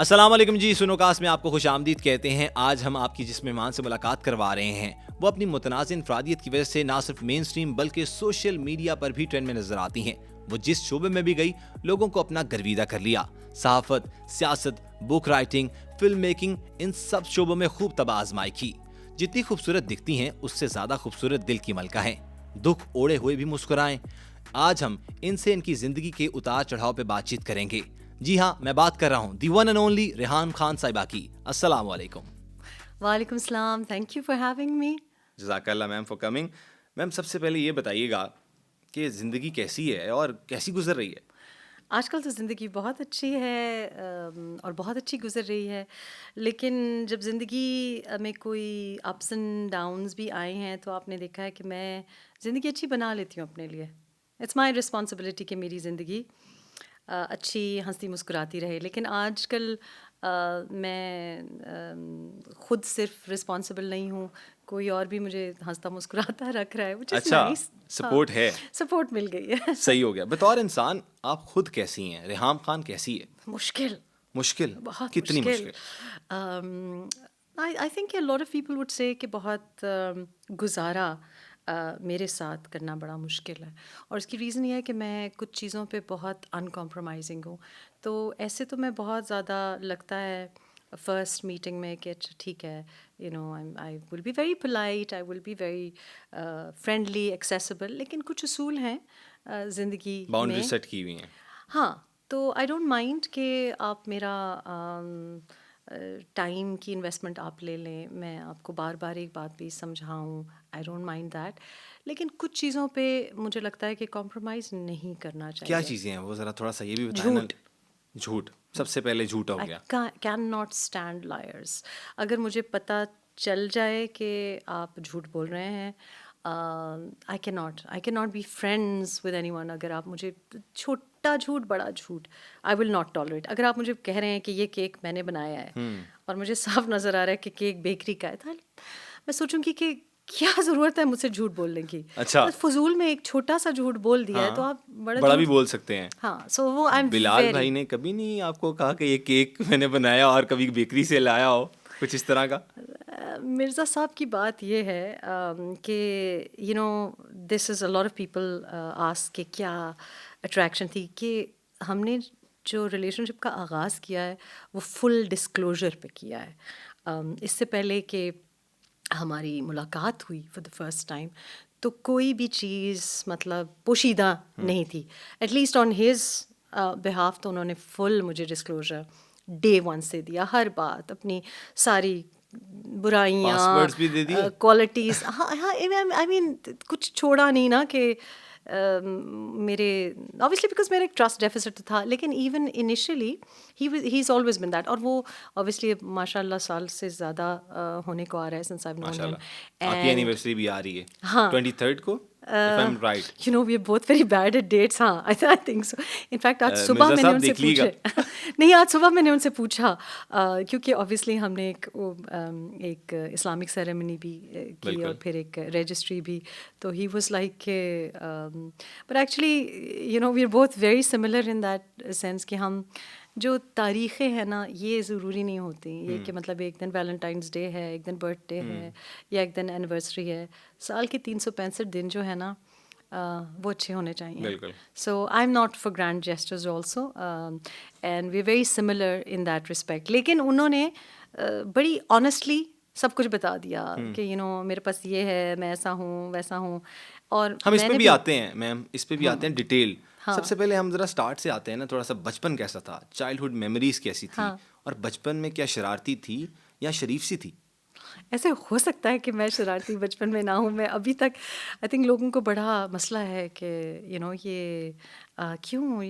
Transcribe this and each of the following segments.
السلام علیکم جی، سنوکاس میں آپ کو خوش آمدید کہتے ہیں۔ آج ہم آپ کی جس مہمان سے ملاقات کروا رہے ہیں وہ اپنی متنازع انفرادیت کی وجہ سے نہ صرف مین سٹریم بلکہ سوشل میڈیا پر بھی ٹرینڈ میں نظر آتی ہیں۔ وہ جس شعبے میں بھی گئی لوگوں کو اپنا گرویدہ کر لیا۔ صحافت، سیاست، بک رائٹنگ، فلم میکنگ، ان سب شعبوں میں خوب تباہ آزمائی کی۔ جتنی خوبصورت دکھتی ہیں اس سے زیادہ خوبصورت دل کی ملکہ ہیں۔ دکھ اوڑے ہوئے بھی مسکرائیں۔ آج ہم ان سے ان کی زندگی کے اتار چڑھاؤ پہ بات چیت کریں گے۔ جی ہاں، میں بات کر رہا ہوں the one and only Reham Khan صاحبہ کی۔ السلام علیکم۔ وعلیکم السلام، thank you for having me. جزاک اللہ میم فار کمنگ۔ میم سب سے پہلے یہ بتائیے گا کہ زندگی کیسی ہے اور کیسی گزر رہی ہے؟ آج کل تو زندگی بہت اچھی ہے اور بہت اچھی گزر رہی ہے، لیکن جب زندگی میں کوئی اپس اینڈ ڈاؤنز بھی آئے ہیں تو آپ نے دیکھا ہے کہ میں زندگی اچھی بنا لیتی ہوں اپنے لیے۔ اٹس مائی رسپانسبلٹی کہ میری زندگی اچھی ہنستی مسکراتی رہے، لیکن آج کل میں خود صرف رسپانسبل نہیں ہوں، کوئی اور بھی مجھے ہنستا مسکراتا رکھ رہا ہے، which is اچھا، nice۔ سپورٹ ہے، سپورٹ مل گئی ہے۔ صحیح ہو گیا۔ بطور انسان آپ خود کیسی ہیں؟ ریحام خان کیسی ہے؟ مشکل بہت کتنی مشکل؟ I think a lot of people would say کہ بہت گزارا میرے ساتھ کرنا بڑا مشکل ہے، اور اس کی ریزن یہ ہے کہ میں کچھ چیزوں پہ بہت ان کمپرومائزنگ ہوں۔ تو ایسے تو میں بہت زیادہ لگتا ہے فرسٹ میٹنگ میں کہ اچھا ٹھیک ہے، I will be very polite, I will be very friendly accessible, لیکن کچھ اصول ہیں زندگی میں، باؤنڈری سیٹ کی ہوئی ہیں۔ ہاں، تو آئی ڈونٹ مائنڈ کہ آپ میرا ٹائم کی انویسٹمنٹ آپ لے لیں، میں آپ کو بار بار ایک بات بھی سمجھاؤں، آئی ڈونٹ مائنڈ دیٹ، لیکن کچھ چیزوں پہ مجھے لگتا ہے کہ کمپرومائز نہیں کرنا چاہیے۔ کیا چیزیں ہیں وہ؟ ذرا تھوڑا سا یہ بھی بتائیں نا۔ جھوٹ، سب سے پہلے جھوٹ ہو گیا۔ Can not stand lawyers. اگر مجھے پتہ چل جائے کہ آپ جھوٹ بول رہے ہیں، I can not be friends with anyone. اگر آپ مجھے چھوٹا جھوٹ، بڑا جھوٹ، آئی ول ناٹ ٹالریٹ۔ اگر آپ مجھے کہہ رہے ہیں کہ یہ کیک میں نے بنایا ہے اور مجھے صاف نظر آ رہا ہے کہ کیک بیکری کا ہے، تو میں سوچوں گی کہ کیا ضرورت ہے مجھ سے جھوٹ بولنے کی؟ اچھا، فضول میں ایک چھوٹا سا جھوٹ بول دیا ہے تو آپ بڑا بھی بول سکتے ہیں۔ ہاں، سو وہ بلال بھائی نے کبھی نہیں آپ کو کہا کہ یہ کیک میں نے بنایا اور کبھی بیکری سے لایا ہو، کچھ اس طرح کا؟ مرزا صاحب کی بات یہ ہے کہ دس از اے لاٹ آف پیپل آسک کہ کیا اٹریکشن تھی، کہ ہم نے جو ریلیشن شپ کا آغاز کیا ہے وہ فل ڈسکلوجر پہ کیا ہے۔ اس سے پہلے کہ ہماری ملاقات ہوئی فار دا فرسٹ ٹائم تو کوئی بھی چیز مطلب پوشیدہ نہیں تھی، at least on his behalf. تو انہوں نے فل مجھے ڈسکلوجر ڈے ون سے دیا، ہر بات، اپنی ساری برائیاں، کوالٹیز، ہاں آئی مین کچھ چھوڑا نہیں نا کہ میرے obviously because میرا ایک ٹرسٹ ڈیفیسٹ تھا، لیکن even initially he is always been that, اور وہ obviously ماشاء اللہ سال سے زیادہ ہونے کو آ رہا ہے since I've known him۔ آپ کی اینیورسری بھی آ رہی ہے ہاں 23rd کو، if I'm right۔ we are both very bad at dates۔ ہاں I think so۔ in fact آج صبح میں نے ان سے پوچھا نہیں، آج صبح میں نے ان سے پوچھا کیونکہ obviously ہم نے ایک اسلامک سیریمنی بھی کی اور پھر ایک رجسٹری بھی، تو ہی واز لائک کہ but actually we are both very similar in that sense کہ ہم جو تاریخیں ہیں نا یہ ضروری نہیں ہوتی، یہ کہ مطلب ایک دن ویلنٹائنس ڈے ہے، ایک دن برتھ ڈے ہے، یا ایک دن اینیورسری ہے، سال کے 365 دن جو ہے نا وہ اچھے ہونے چاہیے۔ So I am not for grand gestures also, and we are very similar in that respect. لیکن انہوں نے بڑی آنیسٹلی سب کچھ بتا دیا کہ میرے پاس یہ ہے، میں ایسا ہوں ویسا ہوں۔ اور ہم اس پہ بھی آتے ہیں میم، اس پہ بھی آتے ہیں ڈیٹیل۔ سب سے پہلے ہم ذرا اسٹارٹ سے آتے ہیں نا، تھوڑا سا بچپن کیسا تھا، چائلڈہڈ میموریز کیسی تھی، اور بچپن میں کیا شرارتی تھی یا شریف سی تھی؟ ایسے ہو سکتا ہے کہ میں شرارتی بچپن میں نہ ہوں، میں ابھی تک آئی تھنک لوگوں کو بڑا مسئلہ ہے کہ یہ کیوں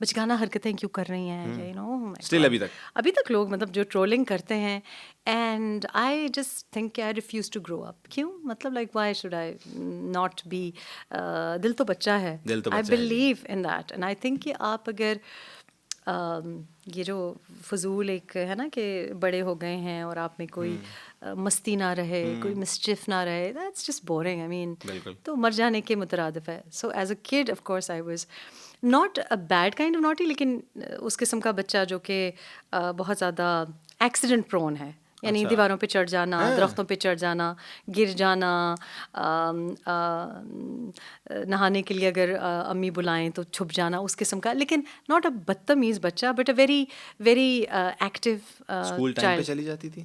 بچگانہ حرکتیں کیوں کر رہی ہیں، اسٹل ابھی تک لوگ مطلب جو ٹرولنگ کرتے ہیں، اینڈ آئی جسٹ تھنک کہ I refuse to grow up. کیوں؟ مطلب like why should I not be, دل تو بچہ ہے، I believe in that, and I think کہ آپ اگر یہ جو فضول ایک ہے نا کہ بڑے ہو گئے ہیں اور آپ میں کوئی مستی نہ رہے, کوئی مسچف نہ رہے, دیٹس جسٹ بورنگ. آئی مین تو مر جانے کے مترادف ہے. So as a could of course I was not a bad kind of naughty, لیکن اس قسم کا بچہ جو کہ بہت زیادہ ایکسیڈنٹ پرون ہے, یعنی دیواروں پہ چڑھ جانا, درختوں پہ چڑھ جانا, گر جانا, نہانے کے لیے اگر امی بلائیں تو چھپ جانا, اس قسم کا. لیکن ناٹ اے بدتمیز بچہ, but a very very active school time پہ چلی جاتی تھی.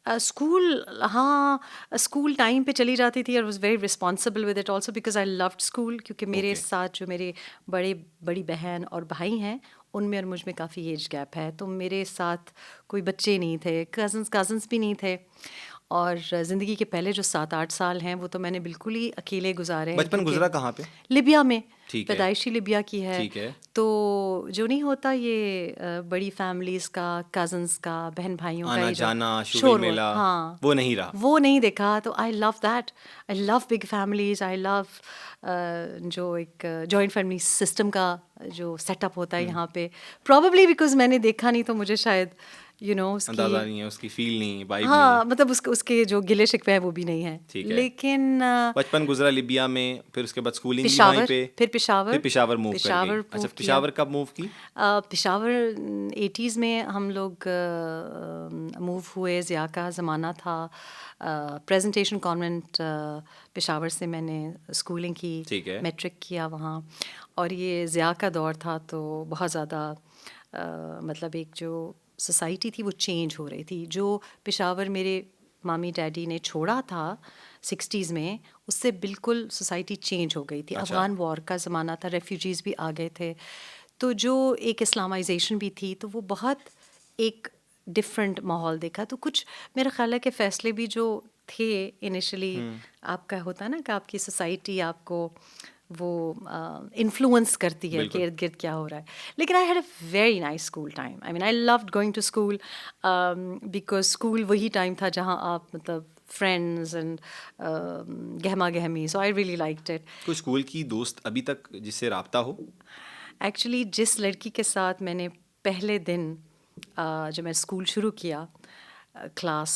اسکول, ہاں اسکول ٹائم پہ چلی جاتی تھی, اور was very responsible with it also because I loved school. کیونکہ میرے ساتھ جو میرے بڑی بہن اور بھائی ہیں, ان میں اور مجھ میں کافی ایج گیپ ہے, تو میرے ساتھ کوئی بچے نہیں تھے, کزنس بھی نہیں تھے. اور زندگی کے پہلے جو 7-8 سال ہیں وہ تو میں نے بالکل ہی اکیلے گزارے ہیں. بچپن گزرا کہاں پہ؟ لیبیا میں, پیدائشی لیبیا کی ہے. تو جو نہیں ہوتا یہ بڑی فیملیز کا, کزنس کا, بہن بھائیوں کا جانا, شور, ہاں وہ نہیں رہا, وہ نہیں دیکھا. تو I love that, I love big families, I love جو ایک جوائنٹ فیملی سسٹم کا جو سیٹ اپ ہوتا ہے یہاں پہ. پروبیبلی بیکاز میں نے دیکھا نہیں تو مجھے شاید اس کی اندازہ نہیں ہے, اس کی فیل نہیں, وائب ہاں نہیں, مطلب اس کے جو گلے شکوے ہیں وہ بھی نہیں ہیں. لیکن بچپن گزرا لیبیا میں, پھر اس کے بعد اسکولنگ بھی وہیں پہ, پھر پشاور موو کر گئی. اچھا, پشاور کب موو کی؟ پشاور 80s میں ہم لوگ موو ہوئے. ضیاء کا زمانہ تھا, پریزنٹیشن کانوینٹ پشاور سے میں نے اسکولنگ کی, میٹرک کیا وہاں. اور یہ ضیاء کا دور تھا, تو بہت زیادہ مطلب ایک جو سوسائٹی تھی وہ چینج ہو رہی تھی. جو پشاور میرے مامی ڈیڈی نے چھوڑا تھا 60s میں, اس سے بالکل سوسائٹی چینج ہو گئی تھی. افغان وار کا زمانہ تھا, ریفیوجیز بھی آ گئے تھے, تو جو ایک اسلامائزیشن بھی تھی, تو وہ بہت ایک ڈفرینٹ ماحول دیکھا. تو کچھ میرا خیال ہے کہ فیصلے بھی جو تھے انیشلی, آپ کا ہوتا ہے نا کہ آپ کی سوسائٹی آپ کو وہ انفلوئنس کرتی ہے کہ ارد گرد کیا ہو رہا ہے. لیکن I had a very nice school time. I mean I loved going to school because school وہی ٹائم تھا جہاں آپ مطلب فرینڈز اینڈ گہما گہمی. So I really liked it. کوئی اسکول کی دوست ابھی تک جس سے رابطہ ہو؟ ایکچولی جس لڑکی کے ساتھ میں نے پہلے دن جب میں اسکول شروع کیا کلاس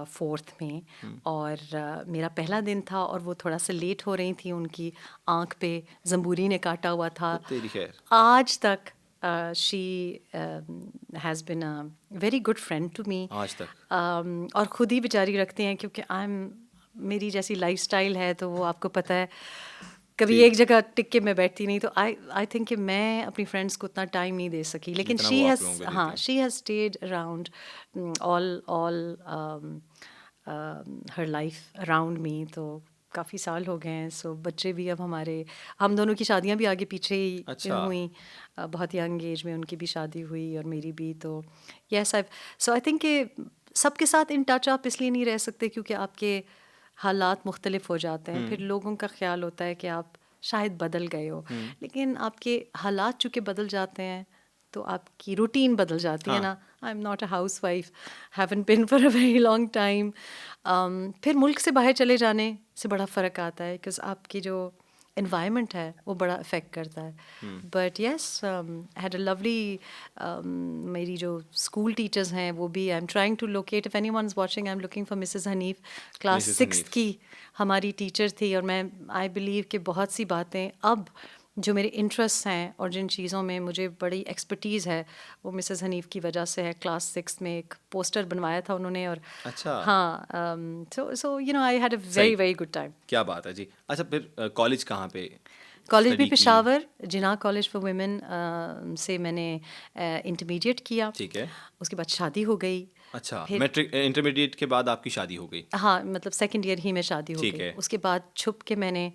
4th میں, اور میرا پہلا دن تھا, اور وہ تھوڑا سا لیٹ ہو رہی تھیں, ان کی آنکھ پہ زمبوری نے کاٹا ہوا تھا. آج تک she has been a very good friend to me آج تک, اور خود ہی بیچاری رکھتے ہیں کیونکہ میری جیسی لائف اسٹائل ہے, تو وہ آپ کو پتہ ہے کبھی ایک جگہ ٹک کے میں بیٹھتی نہیں. تو آئی تھنک کہ میں اپنی فرینڈس کو اتنا ٹائم نہیں دے سکی, لیکن she has stayed around all her life around me. تو کافی سال ہو گئے ہیں. سو بچے بھی اب ہم دونوں کی شادیاں بھی آگے پیچھے ہی ہوئیں, بہت ینگ ایج میں ان کی بھی شادی ہوئی اور میری بھی. تو یس سو آئی تھنک کہ سب کے ساتھ ان ٹچ آپ اس لیے نہیں رہ سکتے کیونکہ آپ کے حالات مختلف ہو جاتے ہیں. پھر لوگوں کا خیال ہوتا ہے کہ آپ شاید بدل گئے ہو, لیکن آپ کے حالات چونکہ بدل جاتے ہیں تو آپ کی روٹین بدل جاتی ہے نا. آئی am not a house wife, heaven bin for a very long time. پھر ملک سے باہر چلے جانے سے بڑا فرق آتا ہے بیکاز آپ کی جو انوائرمنٹ ہے وہ بڑا افیکٹ کرتا ہے. But yes had a lovely, میری جو اسکول ٹیچرز ہیں وہ بھی, I am trying to locate, if anyone is watching I am looking for Mrs Hanif, class 6th کی ہماری ٹیچر تھی. اور میں آئی بلیو کہ بہت سی باتیں اب جو میرے انٹرسٹ ہیں اور جن چیزوں میں مجھے بڑی ایکسپرٹیز ہے وہ مسز حنیف کی وجہ سے ہے. کلاس 6th میں ایک پوسٹر بنوایا تھا انہوں نے, اور ہاں so I had a very very good time. کیا بات ہے جی. اچھا پھر کالج کہاں پہ؟ کالج بھی پشاور, جناح کالج فار ویمن سے میں نے انٹرمیڈیٹ کیا. ٹھیک ہے. اس کے بعد شادی ہو گئی. اچھا, میٹرک انٹرمیڈیٹ کے بعد آپ کی شادی ہو گئی؟ ہاں مطلب 2nd ایئر ہی میں شادی ہو گئی. اس کے بعد چھپ کے میں نے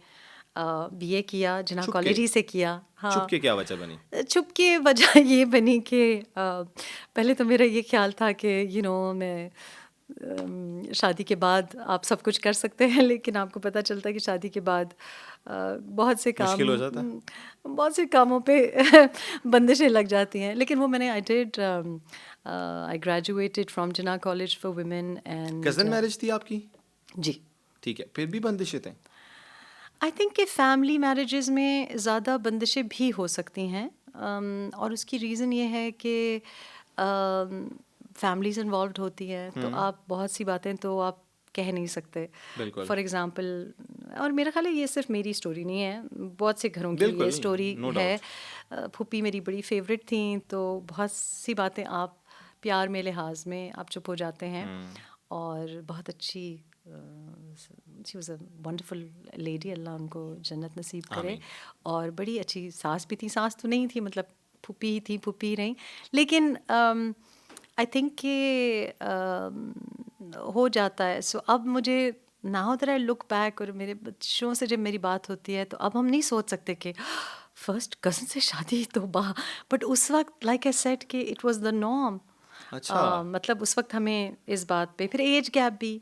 بی اے کیا, جناح کالج ہی سے کیا. ہاں, چھپ کے کیا وجہ بنی؟ چھپ کے وجہ یہ بنی کہ پہلے تو میرا یہ خیال تھا کہ میں شادی کے بعد آپ سب کچھ کر سکتے ہیں, لیکن آپ کو پتہ چلتا ہے کہ شادی کے بعد بہت سے کام, مشکل ہو جاتا, بہت سے کاموں پہ بندشیں لگ جاتی ہیں. لیکن وہ میں نے آئی graduated from Jinnah college for women. And cousin marriage تھی آپ کی؟ جی. ٹھیک ہے, پھر بھی بندشیں تھیں؟ آئی تھنک کہ فیملی میرجز میں زیادہ بندشیں بھی ہو سکتی ہیں, اور اس کی ریزن یہ ہے کہ فیملیز انوالوڈ ہوتی ہیں تو آپ بہت سی باتیں تو آپ کہہ نہیں سکتے. فار ایگزامپل, اور میرا خیال ہے یہ صرف میری اسٹوری نہیں ہے, بہت سے گھروں کی یہ اسٹوری ہے. پھوپھی میری بڑی فیوریٹ تھیں, تو بہت سی باتیں آپ پیار میں لحاظ میں آپ چپ ہو جاتے ہیں. اور بہت اچھی she was a wonderful lady, اللہ ان کو جنت نصیب کرے. اور بڑی اچھی ساس بھی تھی, ساس تو نہیں تھی مطلب پھوپھی ہی تھی, پھوپھی رہیں. لیکن آئی تھنک کہ ہو جاتا ہے. سو اب مجھے now that I look back, اور میرے بچوں سے جب میری بات ہوتی ہے تو اب ہم نہیں سوچ سکتے کہ فرسٹ کزن سے شادی, توبہ. بٹ اس وقت لائک آئی سیڈ کہ اٹ واز دا نارم. مطلب اس وقت ہمیں اس بات پہ, پھر ایج گیپ بھی,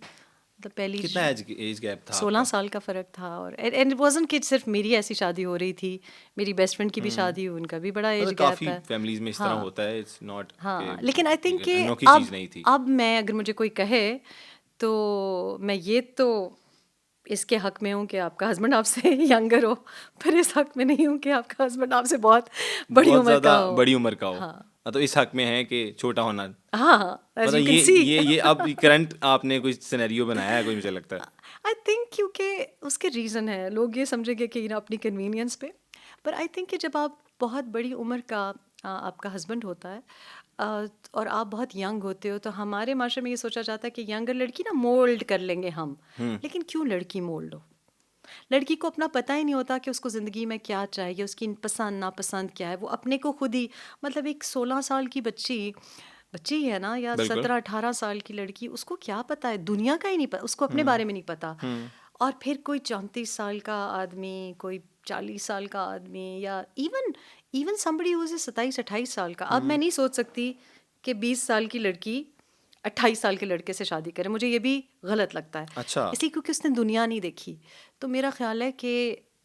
مطلب پہلی کتنا ایج گیپ تھا؟ 16 سال کا فرق تھا. اور اینڈ اٹ وازنٹ کہ صرف میری ایسی شادی ہو رہی تھی, میری بیسٹ فرینڈ کی بھی شادی ہوئی, ان کا بھی بڑا ایج گیپ کافی ہے. فیملیز میں اس طرح ہوتا ہے, اٹس ناٹ. ہاں, لیکن آئی تھنک کہ اب میں اگر مجھے کوئی کہے تو میں یہ تو اس کے حق میں ہوں کہ آپ کا ہسبینڈ آپ سے ینگر ہو, پھر اس حق میں نہیں ہوں کہ آپ کا ہسبینڈ آپ سے بہت بڑی عمر کا ہو. بڑی عمر کا ہو, تو اس حق میں ہے کہ چھوٹا ہونا. ہاں, یہ اب کرنٹ آپ نے کوئی سینیریو بنایا ہے کوئی, مجھے لگتا ہے. آئی تھنک کیونکہ اس کے ریزن ہے, لوگ یہ سمجھیں گے کہ اپنی کنوینئنس پہ. پر آئی تھنک کہ جب آپ بہت بڑی عمر کا آپ کا ہسبینڈ ہوتا ہے اور آپ بہت ینگ ہوتے ہو, تو ہمارے معاشرے میں یہ سوچا جاتا ہے کہ ینگر لڑکی نا مولڈ کر لیں گے ہم. لیکن کیوں لڑکی مولڈ ہو؟ لڑکی کو اپنا پتہ ہی نہیں ہوتا کہ اس کو زندگی میں کیا چاہیے, اس کی پسند ناپسند کیا ہے. وہ اپنے کو خود ہی, مطلب ایک 16 سال کی بچی ہی ہے نا, یا 17-18 سال کی لڑکی, اس کو کیا پتہ ہے, دنیا کا ہی نہیں پتہ, اس کو اپنے بارے میں نہیں پتہ. اور پھر کوئی 34 سال کا آدمی, کوئی 40 سال کا آدمی, یا ایون somebody who is 27-28 سال کا. اب میں نہیں سوچ سکتی کہ 20 سال کی لڑکی 28 سال کے لڑکے سے شادی کرے, مجھے یہ بھی غلط لگتا ہے. اس لیے کیونکہ اس نے دنیا نہیں دیکھی. تو میرا خیال ہے کہ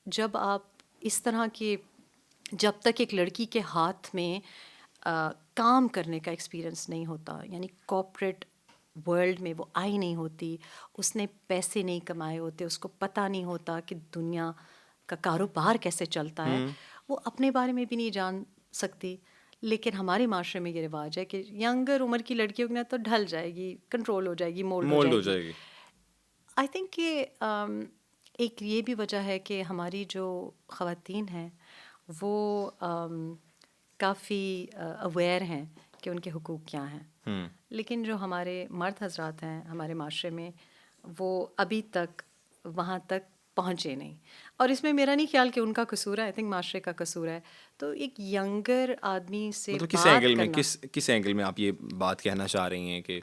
جب آپ اس طرح کے, جب تک ایک لڑکی کے ہاتھ میں کام کرنے کا ایکسپیرئنس نہیں ہوتا, یعنی کارپوریٹ ورلڈ میں وہ آئی نہیں ہوتی, اس نے پیسے نہیں کمائے ہوتے, اس کو پتہ نہیں ہوتا کہ دنیا کا کاروبار کیسے چلتا ہے, وہ اپنے بارے میں بھی نہیں جان سکتی. لیکن ہمارے معاشرے میں یہ رواج ہے کہ ینگر عمر کی لڑکیوں کی نا تو ڈھل جائے گی, کنٹرول ہو جائے گی, مولڈ ہو جائے گی. آئی تھنک کہ ایک یہ بھی وجہ ہے کہ ہماری جو خواتین ہیں وہ کافی اویئر ہیں کہ ان کے حقوق کیا ہیں. لیکن جو ہمارے مرد حضرات ہیں ہمارے معاشرے میں, وہ ابھی تک وہاں تک پہنچے نہیں. اور اس میں میرا نہیں خیال کہ ان کا قصور ہے, آئی تھنک معاشرے کا قصور ہے. تو ایک ینگر آدمی سے کس اینگل میں آپ یہ بات کہنا چاہ رہی ہیں کہ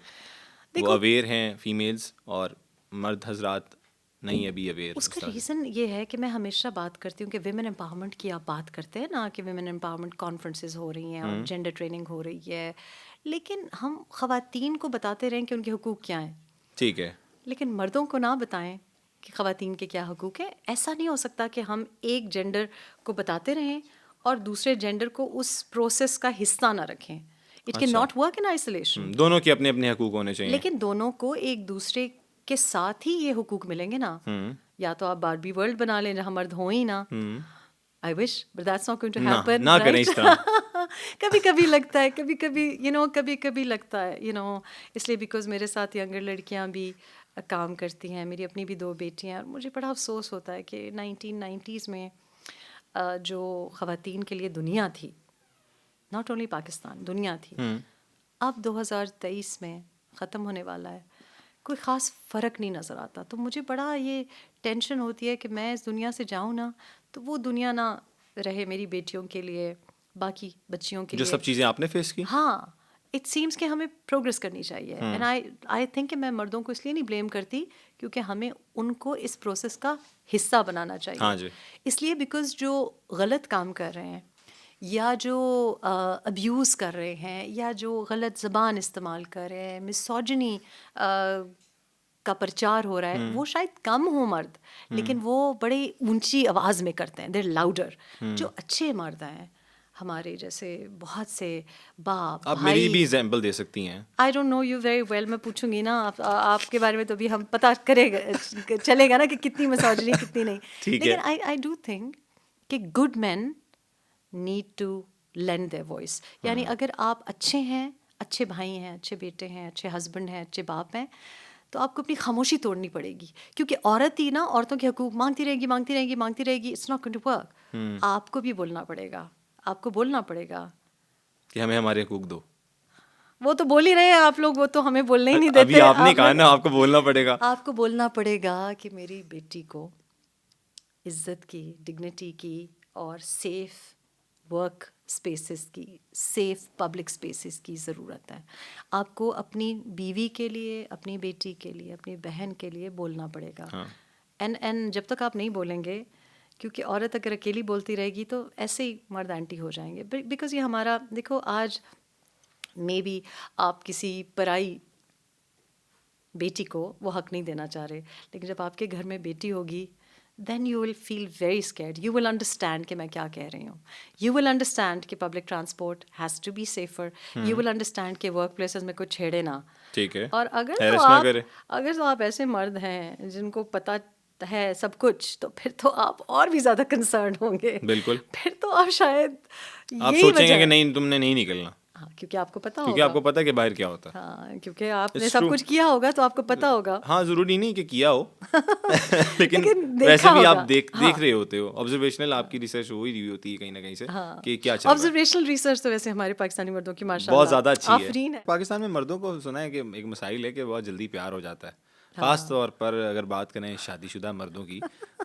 وہ اویئر ہیں فیمیلز اور مرد حضرات نہیں ابھی اویئر؟ اس کا ریزن یہ ہے کہ میں ہمیشہ بات کرتی ہوں کہ ویمن امپاورمنٹ کی آپ بات کرتے ہیں نا, کہ ویمن امپاورمنٹ کانفرنسز ہو رہی ہیں اور جینڈر ٹریننگ ہو رہی ہے, لیکن ہم خواتین کو بتاتے رہیں کہ ان کے حقوق کیا ہیں, ٹھیک ہے, لیکن مردوں کو نہ بتائیں کہ خواتین کے کیا حقوق ہیں. ایسا نہیں ہو سکتا کہ ہم ایک جینڈر کو بتاتے رہیں اور دوسرے جینڈر کو اس پروسیس کا حصہ نہ رکھیں. It can not work in isolation. دونوں کے اپنے اپنے حقوق ہونے چاہیے, لیکن دونوں کو ایک دوسرے کے ساتھ ہی یہ حقوق ملیں گے نا. یا تو آپ باربی ورلڈ بنا لیں جہاں مرد ہوں ہی نا. I wish, but that's not going to happen. نہ کریں اس طرح. کبھی کبھی لگتا ہے, کبھی کبھی لگتا ہے اس لیے بیکاز میرے ساتھ ینگر لڑکیاں بھی کام کرتی ہیں, میری اپنی بھی 2 بیٹیاں, اور مجھے بڑا افسوس ہوتا ہے کہ 1990s میں جو خواتین کے لیے دنیا تھی, ناٹ اونلی پاکستان, دنیا تھی, اب 2023 میں ختم ہونے والا ہے, کوئی خاص فرق نہیں نظر آتا. تو مجھے بڑا یہ ٹینشن ہوتی ہے کہ میں اس دنیا سے جاؤں نا تو وہ دنیا نہ رہے میری بیٹیوں کے لیے, باقی بچیوں کے لیے, جو سب چیزیں آپ نے فیس کی. ہاں, اٹ سیمس کہ ہمیں پروگریس کرنی چاہیے. اینڈ آئی تھنک کہ میں مردوں کو اس لیے نہیں بلیم کرتی کیونکہ ہمیں ان کو اس پروسیس کا حصہ بنانا چاہیے. ہاں جی. اس لیے بیکاز جو غلط کام کر رہے ہیں یا جو ابیوز کر رہے ہیں یا جو غلط زبان استعمال کر رہے ہیں, مسوجنی کا پرچار ہو رہا ہے, وہ شاید کم ہو مرد, لیکن وہ بڑی اونچی آواز میں کرتے ہیں, دیر لاؤڈر. جو اچھے مرد ہیں ہمارے جیسے بہت سے باپ, آپ میری بھی ایگزامپل دے سکتی ہیں. I don't know you very well, میں پوچھوں گی نا آپ کے بارے میں, تو ابھی ہم پتہ چلے گا نا کہ کتنی مسوجنی کتنی نہیں. لیکن آئی ڈو تھنک کہ good men need to lend their voice. یعنی اگر آپ اچھے ہیں, اچھے بھائی ہیں, اچھے بیٹے ہیں, اچھے ہسبینڈ ہیں, اچھے باپ ہیں, تو آپ کو اپنی خاموشی توڑنی پڑے گی, کیونکہ عورت ہی نا عورتوں کے حقوق مانگتی رہے گی, مانگتی رہے گی, مانگتی رہے گی. It's not going to work. آپ کو بھی بولنا پڑے گا, آپ کو بولنا پڑے گا کہ ہمیں ہمارے حقوق دو. وہ تو بول ہی رہے ہیں آپ لوگ, وہ تو ہمیں بولنے ہی نہیں دیتے. ابھی آپ نے کہا نا آپ کو بولنا پڑے گا. آپ کو بولنا پڑے گا کہ میری بیٹی کو عزت کی, ڈگنیٹی کی, اور سیف ورک اسپیسز کی, سیف پبلک اسپیسز کی ضرورت ہے. آپ کو اپنی بیوی کے لیے, اپنی بیٹی کے لیے, اپنی بہن کے لیے بولنا پڑے گا. اینڈ جب تک آپ نہیں بولیں گے, کیونکہ عورت اگر اکیلی بولتی رہے گی تو ایسے ہی مرد اینٹی ہو جائیں گے. بیکاز یہ ہمارا, دیکھو آج مے بی آپ کسی پرائی بیٹی کو وہ حق نہیں دینا چاہ رہے, لیکن جب آپ کے گھر میں بیٹی ہوگی, then you will feel very scared. You will understand کہ میں کیا کہہ رہی ہوں. یو ول انڈرسٹینڈ کہ public transport has to be safer. You will understand کہ ورک پلیسز میں کوئی چھیڑے نہ. ٹھیک ہے, اور اگر تو آپ ایسے مرد ہیں جن کو پتہ ہے سب کچھ, تو پھر تو آپ اور بھی زیادہ کنسرنڈ ہوں گے. بالکل. پھر تو آپ شاید آپ سوچیں گے کہ نہیں تم نے نہیں نکلنا, ہاں, کیونکہ آپ کو پتا ہوگا, کیونکہ آپ کو پتا ہے کہ باہر کیا ہوتا ہے. ہاں, کیونکہ آپ نے سب کچھ کیا ہوگا تو آپ کو پتا ہوگا. ہاں, ضروری نہیں کہ کیا ہو, لیکن ویسے بھی آپ دیکھ رہے ہوتے ہو. آبزرویشنل آپ کی ریسرچ ہو ہی رہی ہوتی ہے کہیں نہ کہیں سے کہ کیا چل رہا ہے. آبزرویشنل ریسرچ تو ویسے ہمارے پاکستانی مردوں کی ماشاء اللہ بہت زیادہ اچھی آفرین ہے. پاکستان میں مردوں کو سنا ہے کہ ایک مسائل ہے کہ بہت جلدی پیار ہو جاتا ہے, خاص طور پر اگر بات کریں شادی شدہ مردوں کی,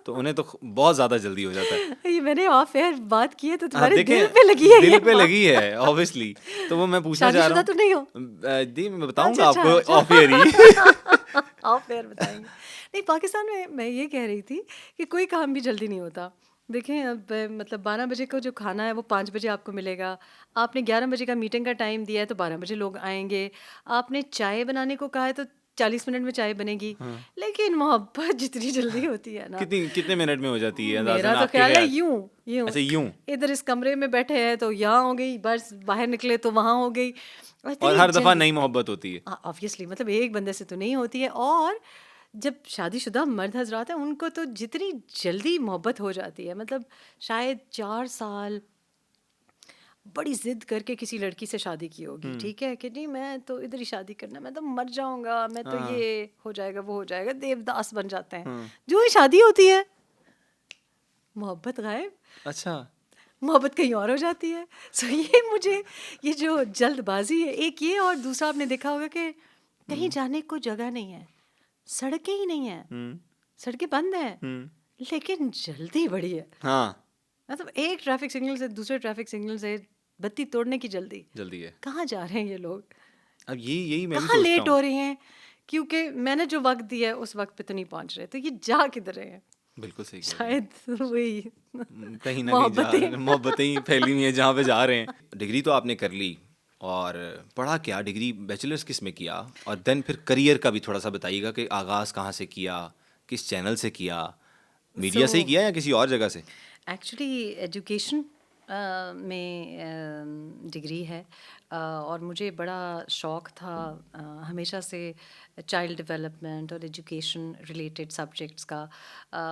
تو انہیں تو بہت زیادہ جلدی ہو جاتا ہے. یہ میں نے آف ایئر بات کی ہے تو تمہارے دل پہ لگی ہے, دل پہ لگی ہے obviously. تو وہ میں پوچھنا چاہ رہا ہوں, تو نہیں ہو جی میں بتاؤں گا آپ کو آف ایئر ہی, آف ایئر بتائیں گے. نہیں, پاکستان میں یہ کہہ رہی تھی کہ کوئی کام بھی جلدی نہیں ہوتا. دیکھیں اب مطلب 12 بجے کو جو کھانا ہے وہ 5 بجے آپ کو ملے گا. آپ نے 11 بجے کا میٹنگ کا ٹائم دیا ہے تو 12 بجے لوگ آئیں گے. آپ نے چائے بنانے کو کہا ہے تو 40 منٹ میں چائے بنے گی. لیکن محبت جتنی جلدی ہوتی ہے نا, کتنے منٹ میں ہو جاتی ہے؟ میرا تو خیال ہے یوں اچھا یوں, ادھر اس کمرے میں بیٹھے ہیں تو یہاں ہو گئی, بس باہر نکلے تو وہاں ہو گئی. اور ہر دفعہ نئی محبت ہوتی ہے. آبویسلی, مطلب ایک بندے سے تو نہیں ہوتی ہے. اور جب شادی شدہ مرد حضرات ہیں ان کو تو جتنی جلدی محبت ہو جاتی ہے, مطلب شاید 4 سال بڑی ضد کر کے کسی لڑکی سے شادی کی ہوگی, ٹھیک ہے, کہ نہیں میں تو ادھر ہی شادی کرنا, میں تو مر جاؤں گا, میں تو یہ ہو جائے گا وہ ہو جائے گا, دیوداس بن جاتے ہیں. جو ہی شادی ہوتی ہے محبت غائب. اچھا, محبت کہیں اور ہو جاتی ہے. سو یہ جو جلد بازی ہے ایک یہ, اور دوسرا آپ نے دیکھا ہوگا کہ کہیں جانے کو جگہ نہیں ہے, سڑکیں ہی نہیں ہیں, سڑکیں بند ہیں, لیکن جلدی بڑی ہے. ہاں, مطلب ایک ٹریفک سگنل سے دوسرے ٹریفک سگنل سے بتی توڑنے کی جلدی ہے. کہاں جا رہے ہیں یہ لوگ, اب یہی میں بھی کہاں سوچتا لیٹ ہو رہے ہیں, کیونکہ میں نے جو وقت دیا ہے اس وقت پہ تو نہیں پہنچ رہے, تو یہ جا کدھر رہے ہیں. بالکل صحیح, شاید وہی کہیں نہ کہیں محبتیں ہی پھیلی ہوئی ہیں جہاں پہ جا رہے ہیں. ڈگری تو آپ نے کر لی, اور پڑھا کیا, ڈگری بیچلرس کس میں کیا, اور دین پھر کریئر کا بھی تھوڑا سا بتائیے گا کہ آغاز کہاں سے کیا, کس چینل سے کیا, میڈیا سے ہی کیا یا کسی اور جگہ سے؟ ایکچولی ایجوکیشن میں ڈگری ہے, اور مجھے بڑا شوق تھا ہمیشہ سے چائلڈ ڈیولپمنٹ اور ایجوکیشن ریلیٹڈ سبجیکٹس کا.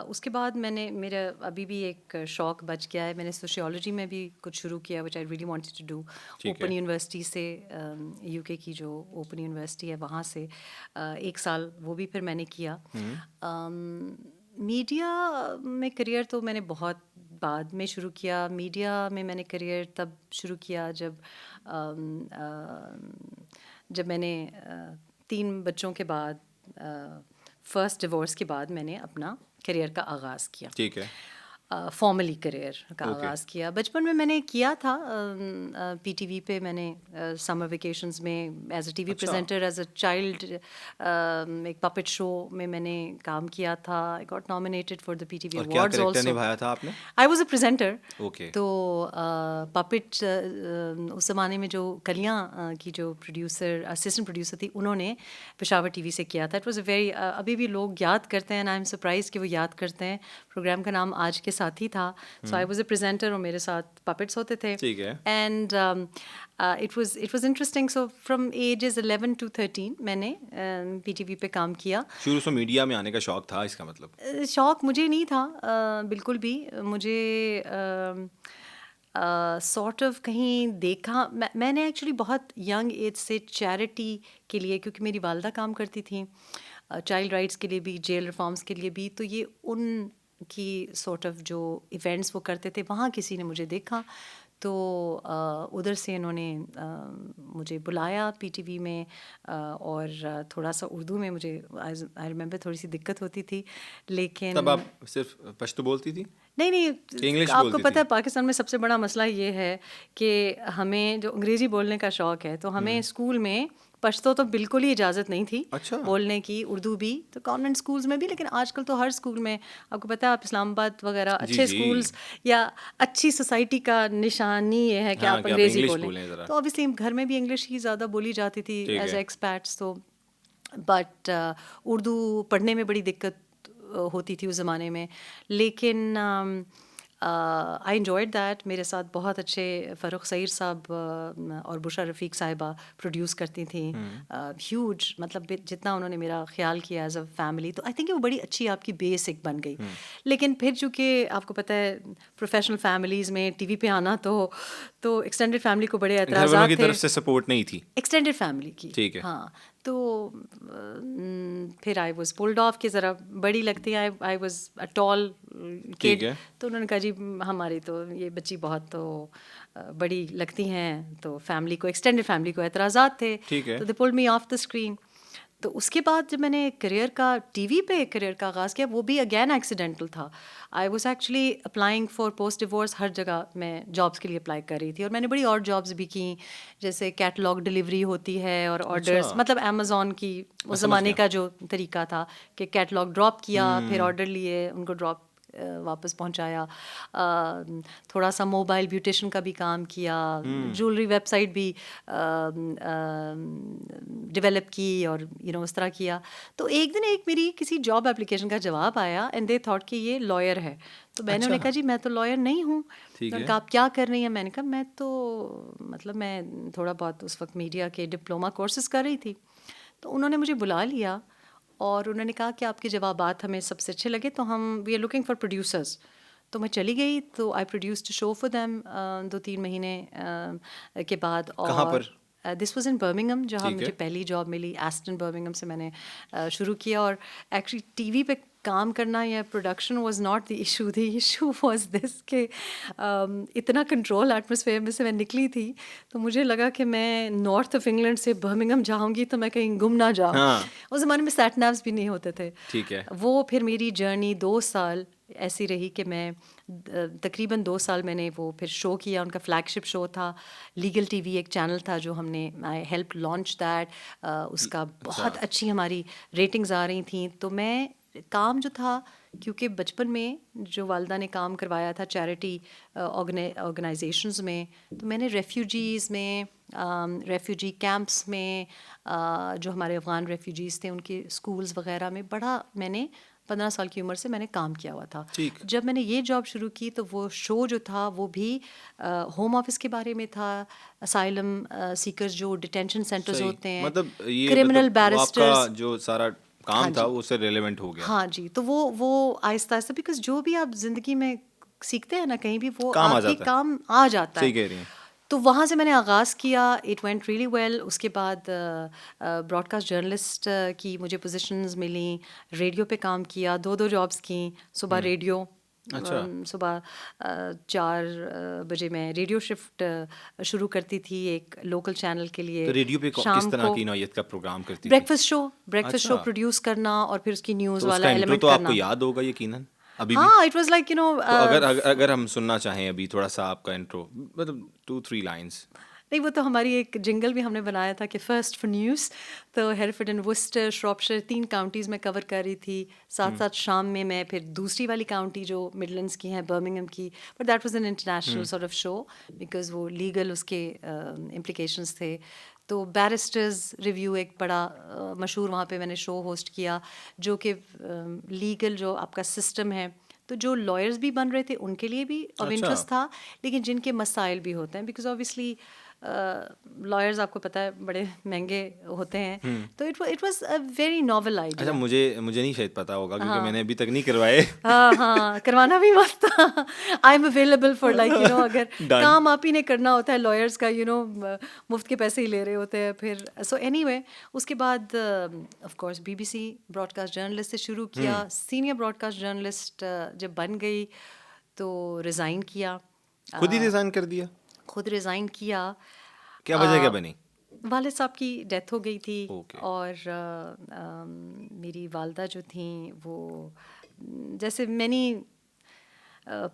اس کے بعد میرا ابھی بھی ایک شوق بچ گیا ہے, میں نے سوشیولوجی میں بھی کچھ شروع کیا which I really wanted to do. Open university سے, یو کے کی جو اوپن یونیورسٹی ہے وہاں سے 1 سال وہ بھی پھر میں نے کیا. میڈیا میں کریئر تو میں نے بہت بعد میں شروع کیا. میڈیا میں نے کریئر تب شروع کیا جب میں نے 3 بچوں کے بعد, فرسٹ ڈیورس کے بعد میں نے اپنا کریئر کا آغاز کیا. ٹھیک ہے, فارملی کریئر کا آغاز کیا. بچپن میں نے کیا تھا پی ٹی وی پہ, میں نے سمر ویکیشنز میں as A T V presenter, as a child ایک پپٹ شو میں نے کام کیا تھا. I got nominated for the P T V awards also. نبھایا تھا آپ نے؟ I was a presenter. Okay. تو پپٹ اس زمانے میں جو کلیاں کی جو پروڈیوسر اسسٹنٹ پروڈیوسر تھی انہوں نے پشاور ٹی وی سے کیا تھا. اٹ واز اے ویری, ابھی بھی لوگ یاد کرتے ہیں, آئی ایم سرپرائز کہ وہ یاد کرتے ہیں. پروگرام کا نام آج کے ساتھی تھا. سو آئی واز اے پریزنٹر, اور میرے ساتھ پپٹس ہوتے تھے. ٹھیک ہے. And it was interesting. So from ages 11 to 13 میں نے پی ٹی وی پہ کام کیا. شروع سے میڈیا میں آنے کا شوق تھا اس کا مطلب؟ شوق مجھے نہیں تھا بالکل بھی. مجھے سارٹ آف کہیں دیکھا. میں نے ایکچولی بہت ینگ ایج سے چیریٹی کے لیے, کیونکہ میری والدہ کام کرتی تھیں چائلڈ رائٹس کے لیے بھی, جیل ریفارمس کے لیے بھی, تو یہ ان کی سارٹ آف جو ایونٹس وہ کرتے تھے, وہاں کسی نے مجھے دیکھا تو ادھر سے انہوں نے مجھے بلایا پی ٹی وی میں, اور تھوڑا سا اردو میں مجھے آئی ریممبر تھوڑی سی دقت ہوتی تھی, لیکن تب آپ صرف پشتو بولتی تھی؟ نہیں, انگلش آپ کو بولتی پتہ تھی؟ ہے پاکستان میں سب سے بڑا مسئلہ یہ ہے کہ ہمیں جو انگریزی بولنے کا شوق ہے, تو ہمیں اسکول میں پشتو تو بالکل ہی اجازت نہیں تھی اچھا بولنے کی, اردو بھی تو کانوینٹ اسکولس میں بھی, لیکن آج کل تو ہر اسکول میں, آپ کو پتہ ہے آپ اسلام آباد وغیرہ جی اچھے جی اسکولس یا اچھی سوسائٹی کا نشانی یہ ہے کہ ہاں آپ کہ آپ انگریزی انگلش بولیں, بولیں ذرا. تو obviously گھر میں بھی انگلش ہی زیادہ بولی جاتی تھی ٹھیک ایز ہے. ایکسپیٹس, تو بٹ اردو پڑھنے میں بڑی دقت ہوتی تھی اس زمانے میں. لیکن آئی انجوائڈ دیٹ. میرے ساتھ بہت اچھے فروخ سعید صاحب اور بشرا رفیق صاحبہ پروڈیوس کرتی تھیں, ہیوج, مطلب جتنا انہوں نے میرا خیال کیا ایز اے فیملی, تو آئی تھنک وہ بڑی اچھی آپ کی بیس ایک بن گئی. لیکن پھر چونکہ آپ کو پتہ ہے پروفیشنل فیملیز میں ٹی وی پہ آنا تو ایکسٹینڈیڈ فیملی کو بڑے گھر والوں اعتراضات کی تھے, طرف سے سپورٹ نہیں تھی. ایکسٹینڈیڈ فیملی کی. ٹھیک ہے. ہاں, تو پھر آئی واز پولڈ آف کہ ذرا بڑی لگتی ہے, آئی واز اے ٹال ٹھیک کڈ, ہے. تو انہوں نے کہا جی ہماری تو یہ بچی بہت تو بڑی لگتی ہیں, تو فیملی کو, ایکسٹینڈیڈ فیملی کو اعتراضات تھے, ٹھیک ہے. تو they pulled me off the screen. تو اس کے بعد جب میں نے کریئر کا ٹی وی پہ کریئر کا آغاز کیا, وہ بھی اگین ایکسیڈنٹل تھا. I was actually applying for post divorce, ہر جگہ میں جابس کے لیے اپلائی کر رہی تھی, اور میں نے بڑی اور جابس بھی کیں, جیسے کیٹلاگ ڈلیوری ہوتی ہے اور آرڈرس, مطلب امیزون کی اس زمانے کا جو طریقہ تھا کہ کیٹلاگ ڈراپ کیا, پھر آرڈر لیے, ان کو ڈراپ واپس پہنچایا, تھوڑا سا موبائل بیوٹیشن کا بھی کام کیا, جولری ویب سائٹ بھی ڈیولپ کی, اور اس طرح کیا. تو ایک دن ایک میری کسی جاب اپلیکیشن کا جواب آیا, اینڈ دے تھاٹ کہ یہ لائر ہے. تو میں نے انہیں کہا جی میں تو لائر نہیں ہوں. انہوں نے کہا آپ کیا کر رہی ہیں؟ میں نے کہا میں تو مطلب میں تھوڑا بہت اس وقت میڈیا کے ڈپلوما کورسز کر رہی تھی. تو انہوں نے مجھے بلا لیا اور انہوں نے کہا کہ آپ کے جوابات ہمیں سب سے اچھے لگے, تو ہم we are looking for producers. تو میں چلی گئی, تو I produced show for them 2-3 مہینے کے بعد. کہاں اور پر؟ دس واز ان برمنگھم, جہاں مجھے پہلی جاب ملی. ایسٹن برمنگھم سے میں نے شروع کیا, اور ایکچولی ٹی وی پہ کام کرنا یا production was not the issue. The issue was this کہ اتنا کنٹرول ایٹماسفیئر میں سے میں نکلی تھی, تو مجھے لگا کہ میں نارتھ آف انگلینڈ سے برمنگھم جاؤں گی تو میں کہیں گم نہ جاؤں. اس زمانے میں سیٹ نیوز بھی نہیں ہوتے تھے. ٹھیک ہے. وہ پھر میری جرنی 2 سال ایسی رہی کہ میں تقریباً 2 سال میں نے وہ پھر شو کیا. ان کا فلیگ شپ شو تھا لیگل ٹی وی, ایک چینل تھا جو ہم نے آئی ہیلپ لانچ دیٹ. اس کا بہت اچھی ہماری ریٹنگز آ رہی تھیں. تو میں کام جو تھا, کیونکہ بچپن میں جو والدہ نے کام کروایا تھا چیریٹی آرگنائزیشنز میں, تو میں نے ریفیوجیز میں, ریفیوجی کیمپس میں, جو ہمارے افغان ریفیوجیز تھے ان کے اسکولز وغیرہ میں بڑا, میں نے 15 سال کی عمر سے میں نے کام کیا ہوا تھا. جب میں نے یہ جاب شروع کی تو وہ شو جو تھا وہ بھی ہوم آفس کے بارے میں تھا, اسائلم سیکرز جو ڈیٹینشن سینٹرز ہوتے ہیں, مطلب یہ کرمنل آپ کا بیرسٹرز, جو سارا کام تھا وہ اس سے ریلیونٹ ہو گیا. ہاں جی. تو وہ آہستہ آہستہ, بیکاز جو بھی آپ زندگی میں سیکھتے ہیں نا کہیں بھی, وہ آپ کے کام آ جاتا ہے. صحیح کہہ رہی ہیں. تو وہاں سے میں نے آغاز کیا. It went really well. اس کے بعد براڈ کاسٹ جرنلسٹ کی مجھے پوزیشنز ملیں, ریڈیو پہ کام کیا, 2 جابس کیں. صبح ریڈیو, صبح 4 بجے میں ریڈیو شفٹ شروع کرتی تھی ایک لوکل چینل کے لیے. تو ریڈیو پہ کس طرح کی نوعیت کا پروگرام کرتی تھی؟ بریکفسٹ شو پروڈیوس کرنا, اور پھر اس کی نیوز تو اس والا کا انٹرو ایلیمنٹ تو آپ کرنا. کو یاد ہوگا یقیناً ابھی بھی. ہاں, اٹ واز لائک اگر ہم سننا چاہیں ابھی تھوڑا سا آپ کا انٹرو, مطلب 2-3 لائنس. نہیں, وہ تو ہماری ایک جنگل بھی ہم نے بنایا تھا کہ فرسٹ فار نیوز. تو ہیریفورڈ اینڈ وسٹر, شراپشائر, 3 کاؤنٹیز میں کور کر رہی تھی. ساتھ ساتھ شام میں پھر دوسری والی کاؤنٹی جو مڈلینڈس کی ہیں, برمنگھم کی, but that was an international sort of show because وہ لیگل اس کے امپلیکیشنس تھے. تو بیرسٹرز ریویو ایک بڑا مشہور وہاں پہ میں نے شو ہوسٹ کیا, جو کہ لیگل جو آپ کا سسٹم ہے, تو جو لائرز بھی بن رہے تھے ان کے لیے بھی آف انٹرسٹ تھا, لیکن جن کے مسائل بھی ہوتے ہیں, بیکاز آبویسلی لائرز آپ کو پتہ ہے بڑے مہنگے ہوتے ہیں, تو it was a very novel idea. اچھا, مجھے نہیں شاید پتا ہوگا کیونکہ میں نے ابھی تک نہیں کروائے. ہاں کروانا بھی مت تھا. I am available for like اگر کام آپ ہی نے کرنا ہوتا ہے لائرس کا, مفت کے پیسے ہی لے رہے ہوتے ہیں پھر. سو اینی وے اس کے بعد of course BBC broadcast journalist سے شروع کیا. سینئر براڈ کاسٹ جرنلسٹ جب بن گئی تو ریزائن کیا. خود ہی ریزائن کر دیا؟ خود ریزائن کیا. کیا وجہ کیا بنی؟ والد صاحب کی ڈیتھ ہو گئی تھی, Okay. اور میری والدہ جو تھیں وہ جیسے مینی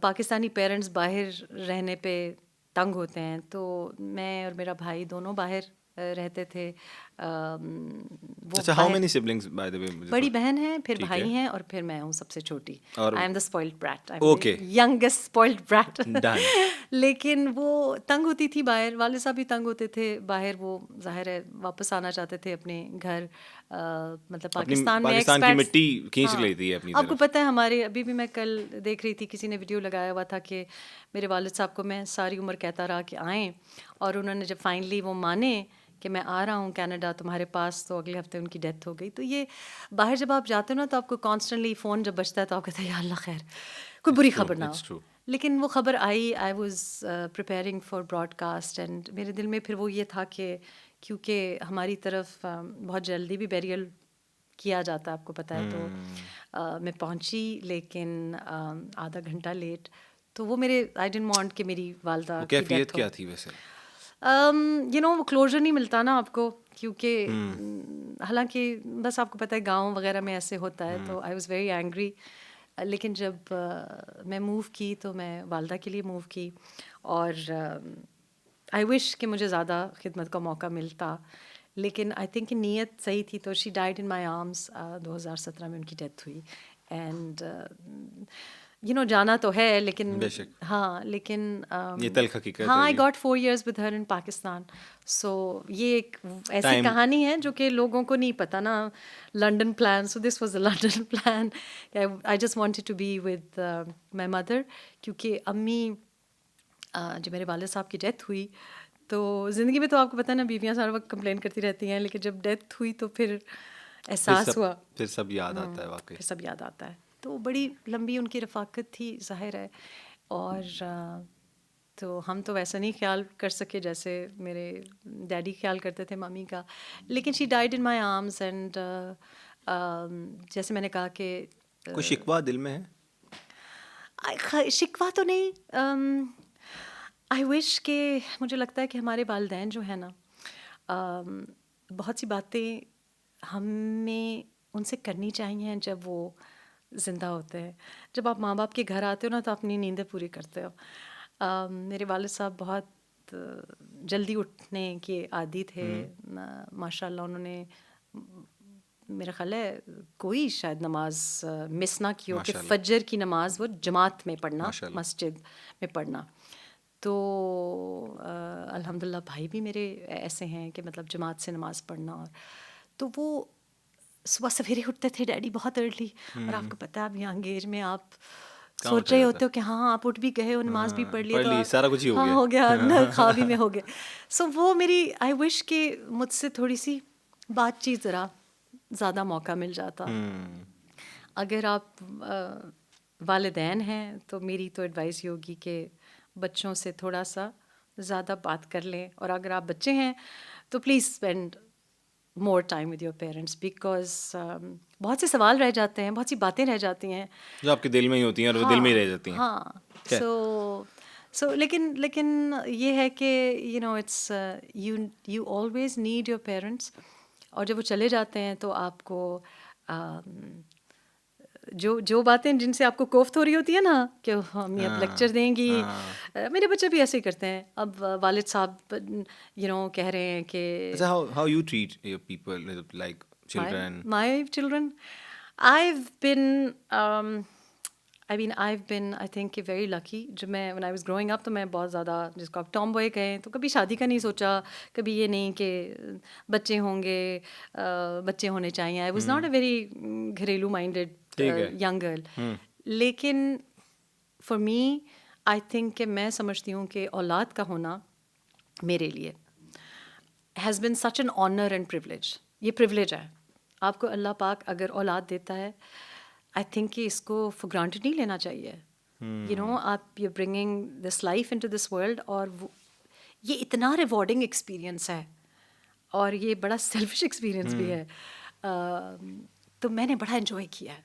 پاکستانی پیرنٹس باہر رہنے پہ تنگ ہوتے ہیں, تو میں اور میرا بھائی دونوں باہر رہتے تھے. وہ اچھا, how many siblings by the way? بڑی بہن ہے, پھر بھائی ہیں, اور پھر میں ہوں سب سے چھوٹی. I am the spoiled brat, okay, youngest spoiled brat. Done. لیکن وہ تنگ ہوتی تھی باہر, والد صاحب بھی تنگ ہوتے تھے باہر. وہ ظاہر ہے واپس آنا چاہتے تھے اپنے گھر, مطلب پاکستان میں. پاکستان کی مٹی کھینچ رہی تھی اپنی طرف. آپ کو پتہ ہے ہمارے ابھی بھی میں کل دیکھ رہی تھی, کسی نے ویڈیو لگایا ہوا تھا کہ میرے والد صاحب کو میں ساری عمر کہتا رہا کہ آئیں, اور انہوں نے جب فائنلی وہ مانے کہ میں آ رہا ہوں کینیڈا تمہارے پاس, تو اگلے ہفتے ان کی ڈیتھ ہو گئی. تو یہ باہر جب آپ جاتے ہو نا, تو آپ کو کانسٹنٹلی فون جب بجتا ہے تو آپ کہتے ہیں یا اللہ خیر کوئی بری خبر نہ ہو. لیکن وہ خبر آئی. I was preparing for broadcast, and میرے دل میں پھر وہ یہ تھا کہ کیونکہ ہماری طرف بہت جلدی بھی بیریل کیا جاتا ہے آپ کو پتہ ہے, تو میں پہنچی لیکن آدھا گھنٹہ لیٹ. تو وہ میرے آئی ڈنٹ وانٹ کہ میری والدہ کی کیفیت ڈیتھ ہو. کیا تھی ویسے؟ وہ کلوزر نہیں ملتا نا آپ کو, کیونکہ حالانکہ بس آپ کو پتہ ہے گاؤں وغیرہ میں ایسے ہوتا ہے. تو آئی واز ویری اینگری. لیکن جب میں موو کی تو میں والدہ کے لیے موو کی, اور آئی وش کہ مجھے زیادہ خدمت کا موقع ملتا, لیکن آئی تھنک کہ نیت صحیح تھی. تو she died in my arms. 2017 میں ان کی ڈیتھ ہوئی. اینڈ جانا تو ہے لیکن ہاں, لیکن یہ تلخ حقیقت ہے. ہاں, I got 4 years with her in Pakistan. So یہ ایک ایسی کہانی ہے جو کہ لوگوں کو نہیں پتہ نا, London plan. So this was a London plan. I just wanted to be with my mother, کیونکہ امی جب میرے والد صاحب کی ڈیتھ ہوئی تو زندگی میں تو آپ کو پتہ ہے نا بیویاں سارا وقت کمپلین کرتی رہتی ہیں, لیکن جب ڈیتھ ہوئی تو پھر احساس ہوا, پھر سب یاد آتا ہے واقعی. پھر سب یاد آتا ہے. تو بڑی لمبی ان کی رفاقت تھی ظاہر ہے, اور تو ہم تو ویسا نہیں خیال کر سکے جیسے میرے ڈیڈی خیال کرتے تھے ممی کا. لیکن she died in my arms. And جیسے میں نے کہا کہ کوئی شکوہ دل میں ہے؟ شکوہ تو نہیں. آئی وش کہ مجھے لگتا ہے کہ ہمارے والدین جو ہیں نا, بہت سی باتیں ہمیں ان سے کرنی چاہیے جب وہ زندہ ہوتے ہیں. جب آپ ماں باپ کے گھر آتے ہو نا تو اپنی نیندیں پوری کرتے ہو. میرے والد صاحب بہت جلدی اٹھنے کے عادی تھے ماشاء اللہ. انہوں نے میرا خیال ہے کوئی شاید نماز مس نہ کی ہو, کہ فجر کی نماز وہ جماعت میں پڑھنا, مسجد میں پڑھنا. تو الحمدللہ بھائی بھی میرے ایسے ہیں کہ مطلب جماعت سے نماز پڑھنا. اور تو وہ صبح سویرے اٹھتے تھے ڈیڈی بہت ارلی, اور آپ کو پتہ ہے اب ینگ ایج میں آپ سوچ رہے ہوتے ہو کہ ہاں آپ اٹھ بھی گئے ہو, نماز بھی پڑھ لی, تو سارا کچھ ہی ہاں ہو گیا, خواب ہی میں ہو گیا. سو وہ میری آئی وش کہ مجھ سے تھوڑی سی بات چیت ذرا زیادہ موقع مل جاتا. اگر آپ والدین ہیں تو میری تو ایڈوائس یہ ہوگی کہ بچوں سے تھوڑا سا زیادہ بات کر لیں, اور اگر آپ بچے ہیں تو please spend more time with your parents, because بہت سے سوال رہ جاتے ہیں, بہت سی باتیں رہ جاتی ہیں جو آپ کے دل میں ہی ہوتی ہیں اور وہ دل میں ہی رہ جاتی ہیں. ہاں. سو لیکن یہ ہے کہ it's you always need your parents. اور جب وہ چلے جاتے ہیں تو آپ کو جو باتیں جن سے آپ کو کوفت ہو رہی ہوتی ہے نا کہ ہم اب لیکچر دیں گی, میرے بچے بھی ایسے ہی کرتے ہیں. اب والد صاحب کہہ رہے ہیں کہ how you treat your people like children? My children, I've been I think very lucky. جب میں when I was growing up تو میں بہت زیادہ جس کو آپ ٹام بوائے کہیں, تو کبھی شادی کا نہیں سوچا, کبھی یہ نہیں کہ بچے ہوں گے, بچے ہونے چاہیے. I was not a very گھریلو مائنڈیڈ young girl. لیکن for me I think کہ میں سمجھتی ہوں کہ اولاد کا ہونا میرے لیے has been such an honour and privilege. یہ پریولیج ہے. آپ کو اللہ پاک اگر اولاد دیتا ہے, آئی تھنک کہ اس کو فور گرانٹیڈ نہیں لینا چاہیے. یو نو, آپ you bringing this life into this world, اور یہ اتنا ریوارڈنگ ایکسپیرئنس ہے, اور یہ بڑا سیلفش ایکسپیرئنس بھی ہے. تو میں نے بڑا انجوائے کیا ہے.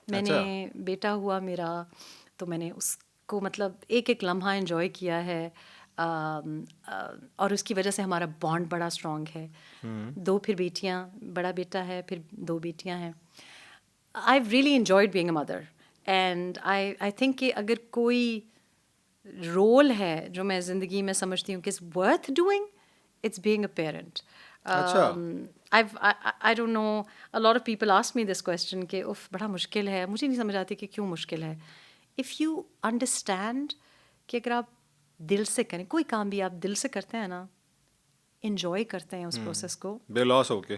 میں نے بیٹا ہوا میرا, تو میں نے اس کو مطلب ایک ایک لمحہ انجوائے کیا ہے, اور اس کی وجہ سے ہمارا بانڈ بڑا اسٹرانگ ہے. 2 پھر بیٹیاں, بڑا بیٹا ہے, پھر 2 بیٹیاں ہیں. I really enjoyed being a mother, and I think کہ اگر کوئی رول ہے جو میں زندگی میں سمجھتی ہوں کہ it's worth doing, it's being a parent. I don't know, a lot of people ask me this question کہ اف بڑا مشکل ہے. مجھے نہیں سمجھ آتی کہ کیوں مشکل ہے. اف یو انڈرسٹینڈ کہ اگر آپ دل سے کریں, کوئی کام بھی آپ دل سے کرتے ہیں نا, انجوائے کرتے ہیں اس پروسیس کو, بے لاس ہو کے,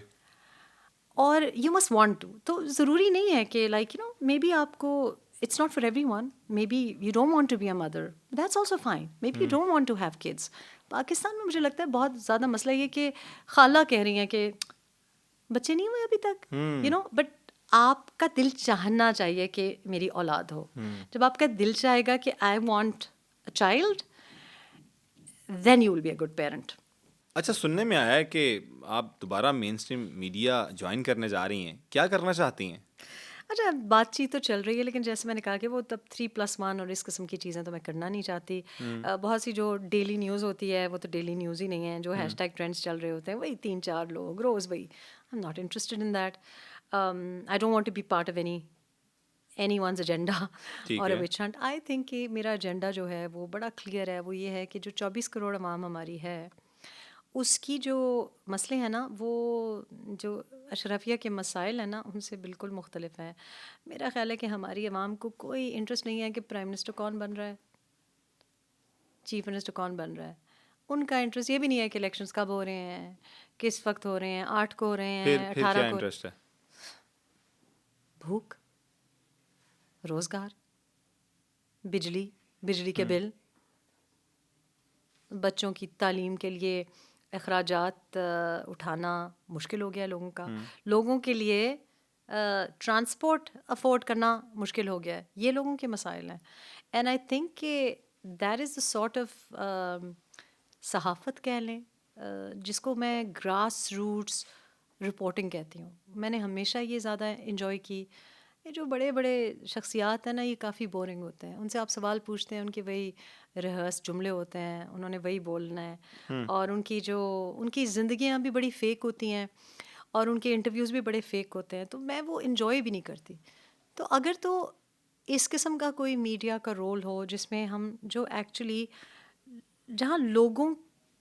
اور یو مسٹ وانٹ ٹو. تو ضروری نہیں ہے کہ like you know, maybe آپ کو it's not for everyone, maybe you don't want to be a mother, that's also fine. Maybe you don't want to have kids. Pakistan میں مجھے لگتا ہے بہت زیادہ مسئلہ یہ کہ خالہ کہہ رہی ہیں کہ بچے نہیں ہوئے ابھی تک, یو نو, بٹ آپ کا دل چاہنا چاہیے کہ میری اولاد ہو. جب آپ کا دل چاہے گا کہ I want a child, then you will be a good parent. اچھا, سننے میں آیا ہے کہ آپ دوبارہ مین اسٹریم میڈیا جوائن کرنے جا رہی ہیں, کیا کرنا چاہتی ہیں؟ اچھا, بات چیت تو چل رہی ہے, لیکن جیسے میں نے کہا کہ وہ تب 3+1 اور اس قسم کی چیزیں تو میں کرنا نہیں چاہتی. بہت سی جو ڈیلی نیوز ہوتی ہے وہ تو ڈیلی نیوز ہی نہیں ہے. جو ہیش ٹیگ ٹرینڈس چل رہے ہوتے ہیں وہی 3-4 لوگ روز, وہی. I am not interested in that. I don't want to be part of anyone's agenda اور a which hint. I think کہ میرا ایجنڈا جو ہے وہ بڑا کلیئر ہے. وہ یہ ہے کہ جو 24 کروڑ عوام ہماری ہے, اس کی جو مسئلے ہیں نا, وہ جو اشرفیہ کے مسائل ہیں نا, ان سے بالکل مختلف ہیں. میرا خیال ہے کہ ہماری عوام کو کوئی انٹرسٹ نہیں ہے کہ پرائم منسٹر کون بن رہا ہے, چیف منسٹر کون بن رہا ہے. ان کا انٹرسٹ یہ بھی نہیں ہے کہ الیکشنز کب ہو رہے ہیں, کس وقت ہو رہے ہیں, 8 کو ہو رہے ہیں, 18 کیا کو. انٹرسٹ ہے؟ بھوک, روزگار, بجلی کے بل, بچوں کی تعلیم کے لیے اخراجات اٹھانا مشکل ہو گیا لوگوں کا. لوگوں کے لیے ٹرانسپورٹ افورڈ کرنا مشکل ہو گیا ہے. یہ لوگوں کے مسائل ہیں. اینڈ آئی تھنک کہ that is the sort of صحافت کہہ لیں, جس کو میں گراس روٹس رپورٹنگ کہتی ہوں. میں نے ہمیشہ یہ زیادہ انجوائے کی. یہ جو بڑے بڑے شخصیات ہیں نا, یہ کافی بورنگ ہوتے ہیں. ان سے آپ سوال پوچھتے ہیں, ان کے وہی ریہرس جملے ہوتے ہیں, انہوں نے وہی بولنا ہے, اور ان کی زندگیاں بھی بڑی فیک ہوتی ہیں, اور ان کے انٹرویوز بھی بڑے فیک ہوتے ہیں. تو میں وہ انجوائے بھی نہیں کرتی. تو اگر تو اس قسم کا کوئی میڈیا کا رول ہو جس میں ہم جو ایکچولی, جہاں لوگوں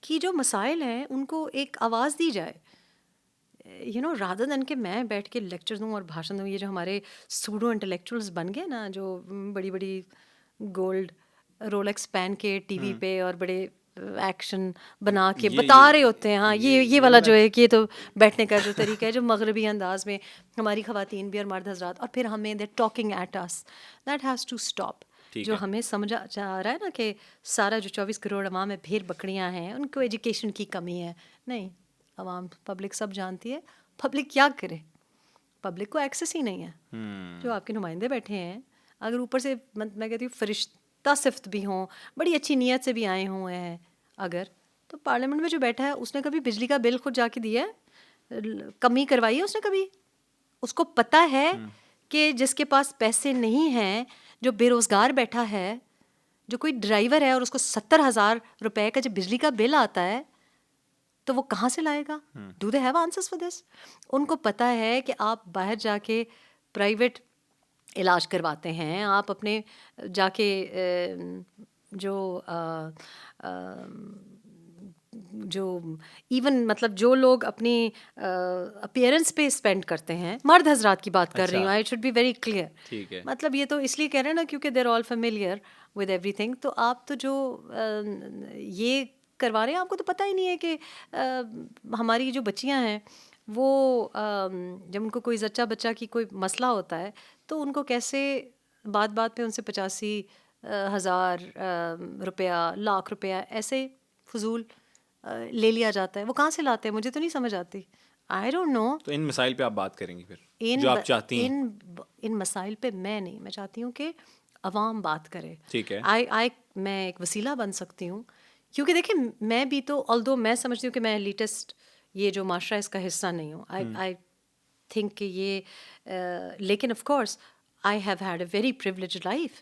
کی جو مسائل ہیں ان کو ایک آواز دی جائے, یو نو, رادر دین کہ میں بیٹھ کے لیکچر دوں اور بھاشن دوں. یہ جو ہمارے سوڈو انٹلیکچوئلس بن گئے نا, جو بڑی بڑی گولڈ رولیکس پہن کے ٹی وی پہ اور بڑے ایکشن بنا کے بتا رہے ہوتے ہیں, ہاں یہ والا جو ہے کہ یہ تو بیٹھنے کا جو طریقہ ہے جو مغربی انداز میں ہماری خواتین بھی اور مرد حضرات, اور پھر ہمیں they talking at us, that has to stop. جو ہمیں سمجھا جا رہا ہے نا کہ سارا جو 24 کروڑ عوام ہے بھیڑ بکریاں ہیں, ان کو ایجوکیشن کی کمی ہے. نہیں, عوام پبلک سب جانتی ہے. پبلک کیا کرے, پبلک کو ایکسیس ہی نہیں ہے. جو آپ کے نمائندے بیٹھے ہیں, اگر اوپر سے میں کہتی ہوں فرشتہ صفت بھی ہوں, بڑی اچھی نیت سے بھی آئے ہوئے ہیں, اگر تو پارلیمنٹ میں جو بیٹھا ہے اس نے کبھی بجلی کا بل خود جا کے دیا ہے, کمی کروائی ہے اس نے کبھی؟ اس کو پتہ ہے کہ جس کے پاس پیسے نہیں ہیں, جو بے روزگار بیٹھا ہے, جو کوئی ڈرائیور ہے اور اس کو 70,000 روپے کا جب بجلی کا بل آتا ہے تو وہ کہاں سے لائے گا؟ Do they have answers for this? ان کو پتہ ہے کہ آپ باہر جا کے پرائیویٹ علاج کرواتے ہیں, آپ اپنے جا کے جو ایون مطلب جو لوگ اپنی اپیئرنس پہ اسپینڈ کرتے ہیں, مرد حضرات کی بات کر رہی ہوں, I should be very clear. مطلب یہ تو اس لیے کہہ رہے ہیں نا کیونکہ دیر آل فیملیئر ود ایوری تھنگ. تو آپ تو جو یہ کروا رہے ہیں, آپ کو تو پتہ ہی نہیں ہے کہ ہماری جو بچیاں ہیں وہ جب ان کو کوئی زچہ بچہ کی کوئی مسئلہ ہوتا ہے تو ان کو کیسے بات بات پہ ان سے 85,000 روپیہ, 1,00,000 روپیہ ایسے فضول لے لیا جاتا ہے. وہ کہاں سے لاتے ہیں؟ مجھے تو نہیں سمجھ آتی. I don't know. تو ان مسائل پہ آپ بات کریں گی پھر جو آپ چاہتی ہیں؟ ان مسائل پہ میں نہیں، میں چاہتی ہوں کہ عوام بات کرے. ٹھیک ہے. میں ایک وسیلہ بن سکتی ہوں، کیونکہ دیکھیں میں بھی تو although میں سمجھتی ہوں کہ میں لیٹسٹ یہ جو معاشرہ اس کا حصہ نہیں ہوں. آئی تھنک کہ یہ لیکن of course I have had a very privileged life.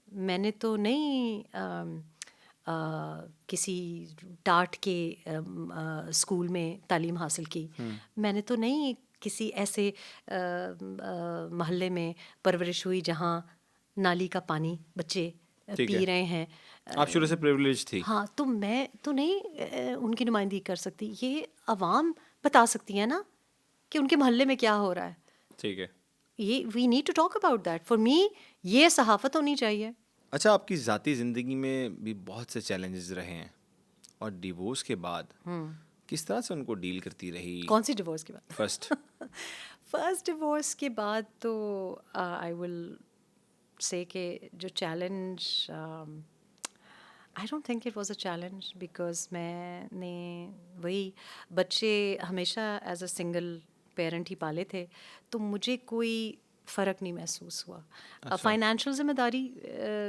میں نے تو نہیں کسی ٹاٹ کے اسکول میں تعلیم حاصل کی. میں نے تو نہیں کسی ایسے محلے میں پرورش ہوئی جہاں نالی کا پانی بچے پی رہے ہیں. آپ شروع سے پریولیج تھی. ہاں، تو میں تو نہیں ان کی نمائندگی کر سکتی. یہ عوام بتا سکتی ہے نا کہ ان کے محلے میں کیا ہو رہا ہے. ٹھیک ہے. یہ we need to talk about that. For me یہ صحافت ہونی چاہیے. اچھا، آپ کی ذاتی زندگی میں بھی بہت سے چیلنجز رہے ہیں اور ڈیورس کے بعد کس طرح سے ان کو ڈیل کرتی رہی؟ کون سی ڈیورس کی بات؟ فرسٹ ڈیورس کے بعد تو آئی ول سے کہ جو challenge I don't think it was a challenge because میں نے وہی بچے ہمیشہ ایز اے سنگل پیرنٹ ہی پالے تھے، تو مجھے کوئی فرق نہیں محسوس ہوا. فائنینشیل ذمہ داری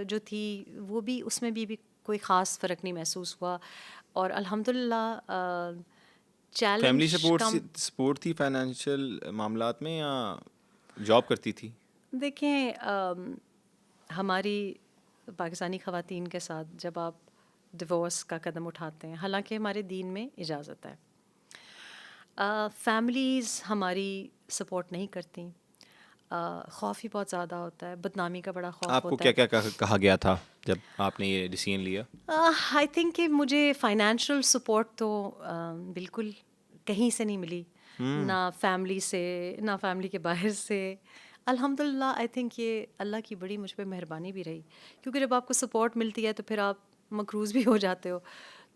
جو تھی وہ بھی اس میں بھی کوئی خاص فرق نہیں محسوس ہوا. اور الحمد للہ فیملی چیلنج سپورٹ تھی فائنینشیل معاملات میں یا جاب کرتی تھی؟ دیکھیں ہماری پاکستانی خواتین کے ساتھ جب آپ ڈیورس کا قدم اٹھاتے ہیں، حالانکہ ہمارے دین میں اجازت ہے، فیملیز ہماری سپورٹ نہیں کرتی. خوف ہی بہت زیادہ ہوتا ہے، بدنامی کا بڑا خوف ہوتا ہے. آپ کو کیا کیا کہا گیا تھا جب آپ نے یہ ڈیسیژن لیا؟ آئی تھنک کہ مجھے فائنینشیل سپورٹ تو بالکل کہیں سے نہیں ملی، نہ فیملی سے نہ فیملی کے باہر سے. الحمد للہ آئی تھنک یہ اللہ کی بڑی مجھ پہ مہربانی بھی رہی، کیونکہ جب آپ کو سپورٹ ملتی ہے تو پھر آپ مقروض بھی ہو جاتے ہو.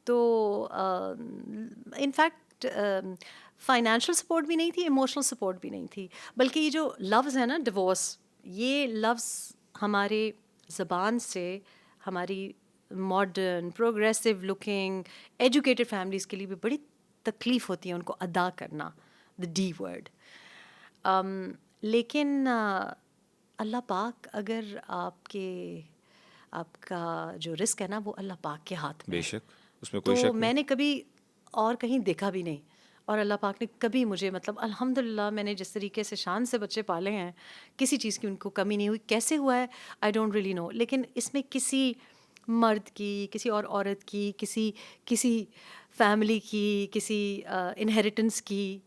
تو انفیکٹ فائنینشیل سپورٹ بھی نہیں تھی، ایموشنل سپورٹ بھی نہیں تھی، بلکہ یہ جو لفظ ہے نا ڈیورس، یہ لفظ ہمارے زبان سے ہماری modern progressive looking educated families کے لیے بھی بڑی تکلیف ہوتی ہے ان کو ادا کرنا، دا ڈی ورڈ. لیکن اللہ پاک اگر آپ کا جو رزق ہے نا وہ اللہ پاک کے ہاتھ میں، بے شک اس میں کوئی شک تو نہیں. میں نے کبھی اور کہیں دیکھا بھی نہیں، اور اللہ پاک نے کبھی مجھے مطلب الحمد للہ میں نے جس طریقے سے شان سے بچے پالے ہیں، کسی چیز کی ان کو کمی نہیں ہوئی. کیسے ہوا ہے آئی ڈونٹ ریئلی نو، لیکن اس میں کسی مرد کی، کسی اور عورت کی، کسی فیملی کی، کسی انہیریٹنس کی،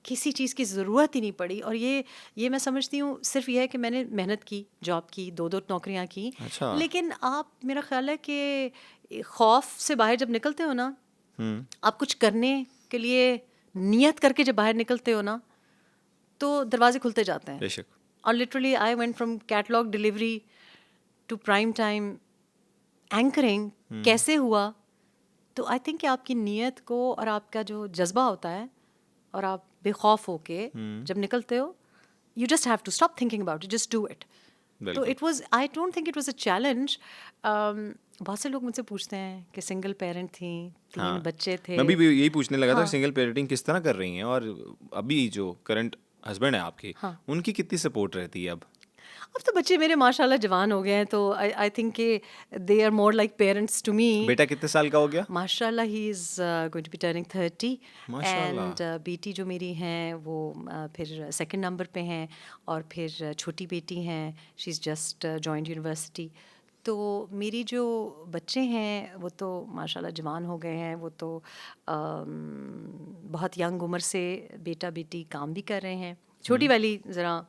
کسی چیز کی ضرورت ہی نہیں پڑی. اور یہ میں سمجھتی ہوں صرف یہ ہے کہ میں نے محنت کی، جاب کی، 2 نوکریاں کی. لیکن آپ میرا خیال ہے کہ خوف سے باہر جب نکلتے ہو نا، آپ کچھ کرنے کے لیے نیت کر کے جب باہر نکلتے ہو نا تو دروازے کھلتے جاتے ہیں. بے شک. اور literally I went from catalogue delivery to prime time anchoring. کیسے ہوا؟ تو آئی تھنک کہ آپ کی نیت کو اور آپ کا جو جذبہ ہوتا ہے اور آپ بے خوف ہو کے جب نکلتے ہو، you just have to stop thinking about it, just do it. تو it was, I don't think it was a challenge. بہت سے لوگ مجھ سے پوچھتے ہیں کہ سنگل پیرنٹ تھیں، 3 بچے تھے. میں بھی یہی پوچھنے لگا تھا سنگل پیرنٹنگ کس طرح کر رہی ہیں، اور ابھی جو کرنٹ ہسبینڈ ہیں آپ کے، ان کی کتنی سپورٹ رہتی ہے؟ اب تو بچے میرے ماشاء اللہ جوان ہو گئے ہیں، تو آئی تھنک کہ they are more like parents to me. بیٹا کتنے سال کا ہو گیا؟ ماشاء اللہ ہی is going to be turning 30. And بیٹی جو میری ہیں وہ پھر 2nd نمبر پہ ہیں، اور پھر چھوٹی بیٹی ہیں، شی از جسٹ جوائنڈ یونیورسٹی. تو میری جو بچے ہیں وہ تو ماشاء اللہ جوان ہو گئے ہیں، وہ تو بہت ینگ عمر سے بیٹا بیٹی کام بھی کر رہے ہیں. چھوٹی والی ذرا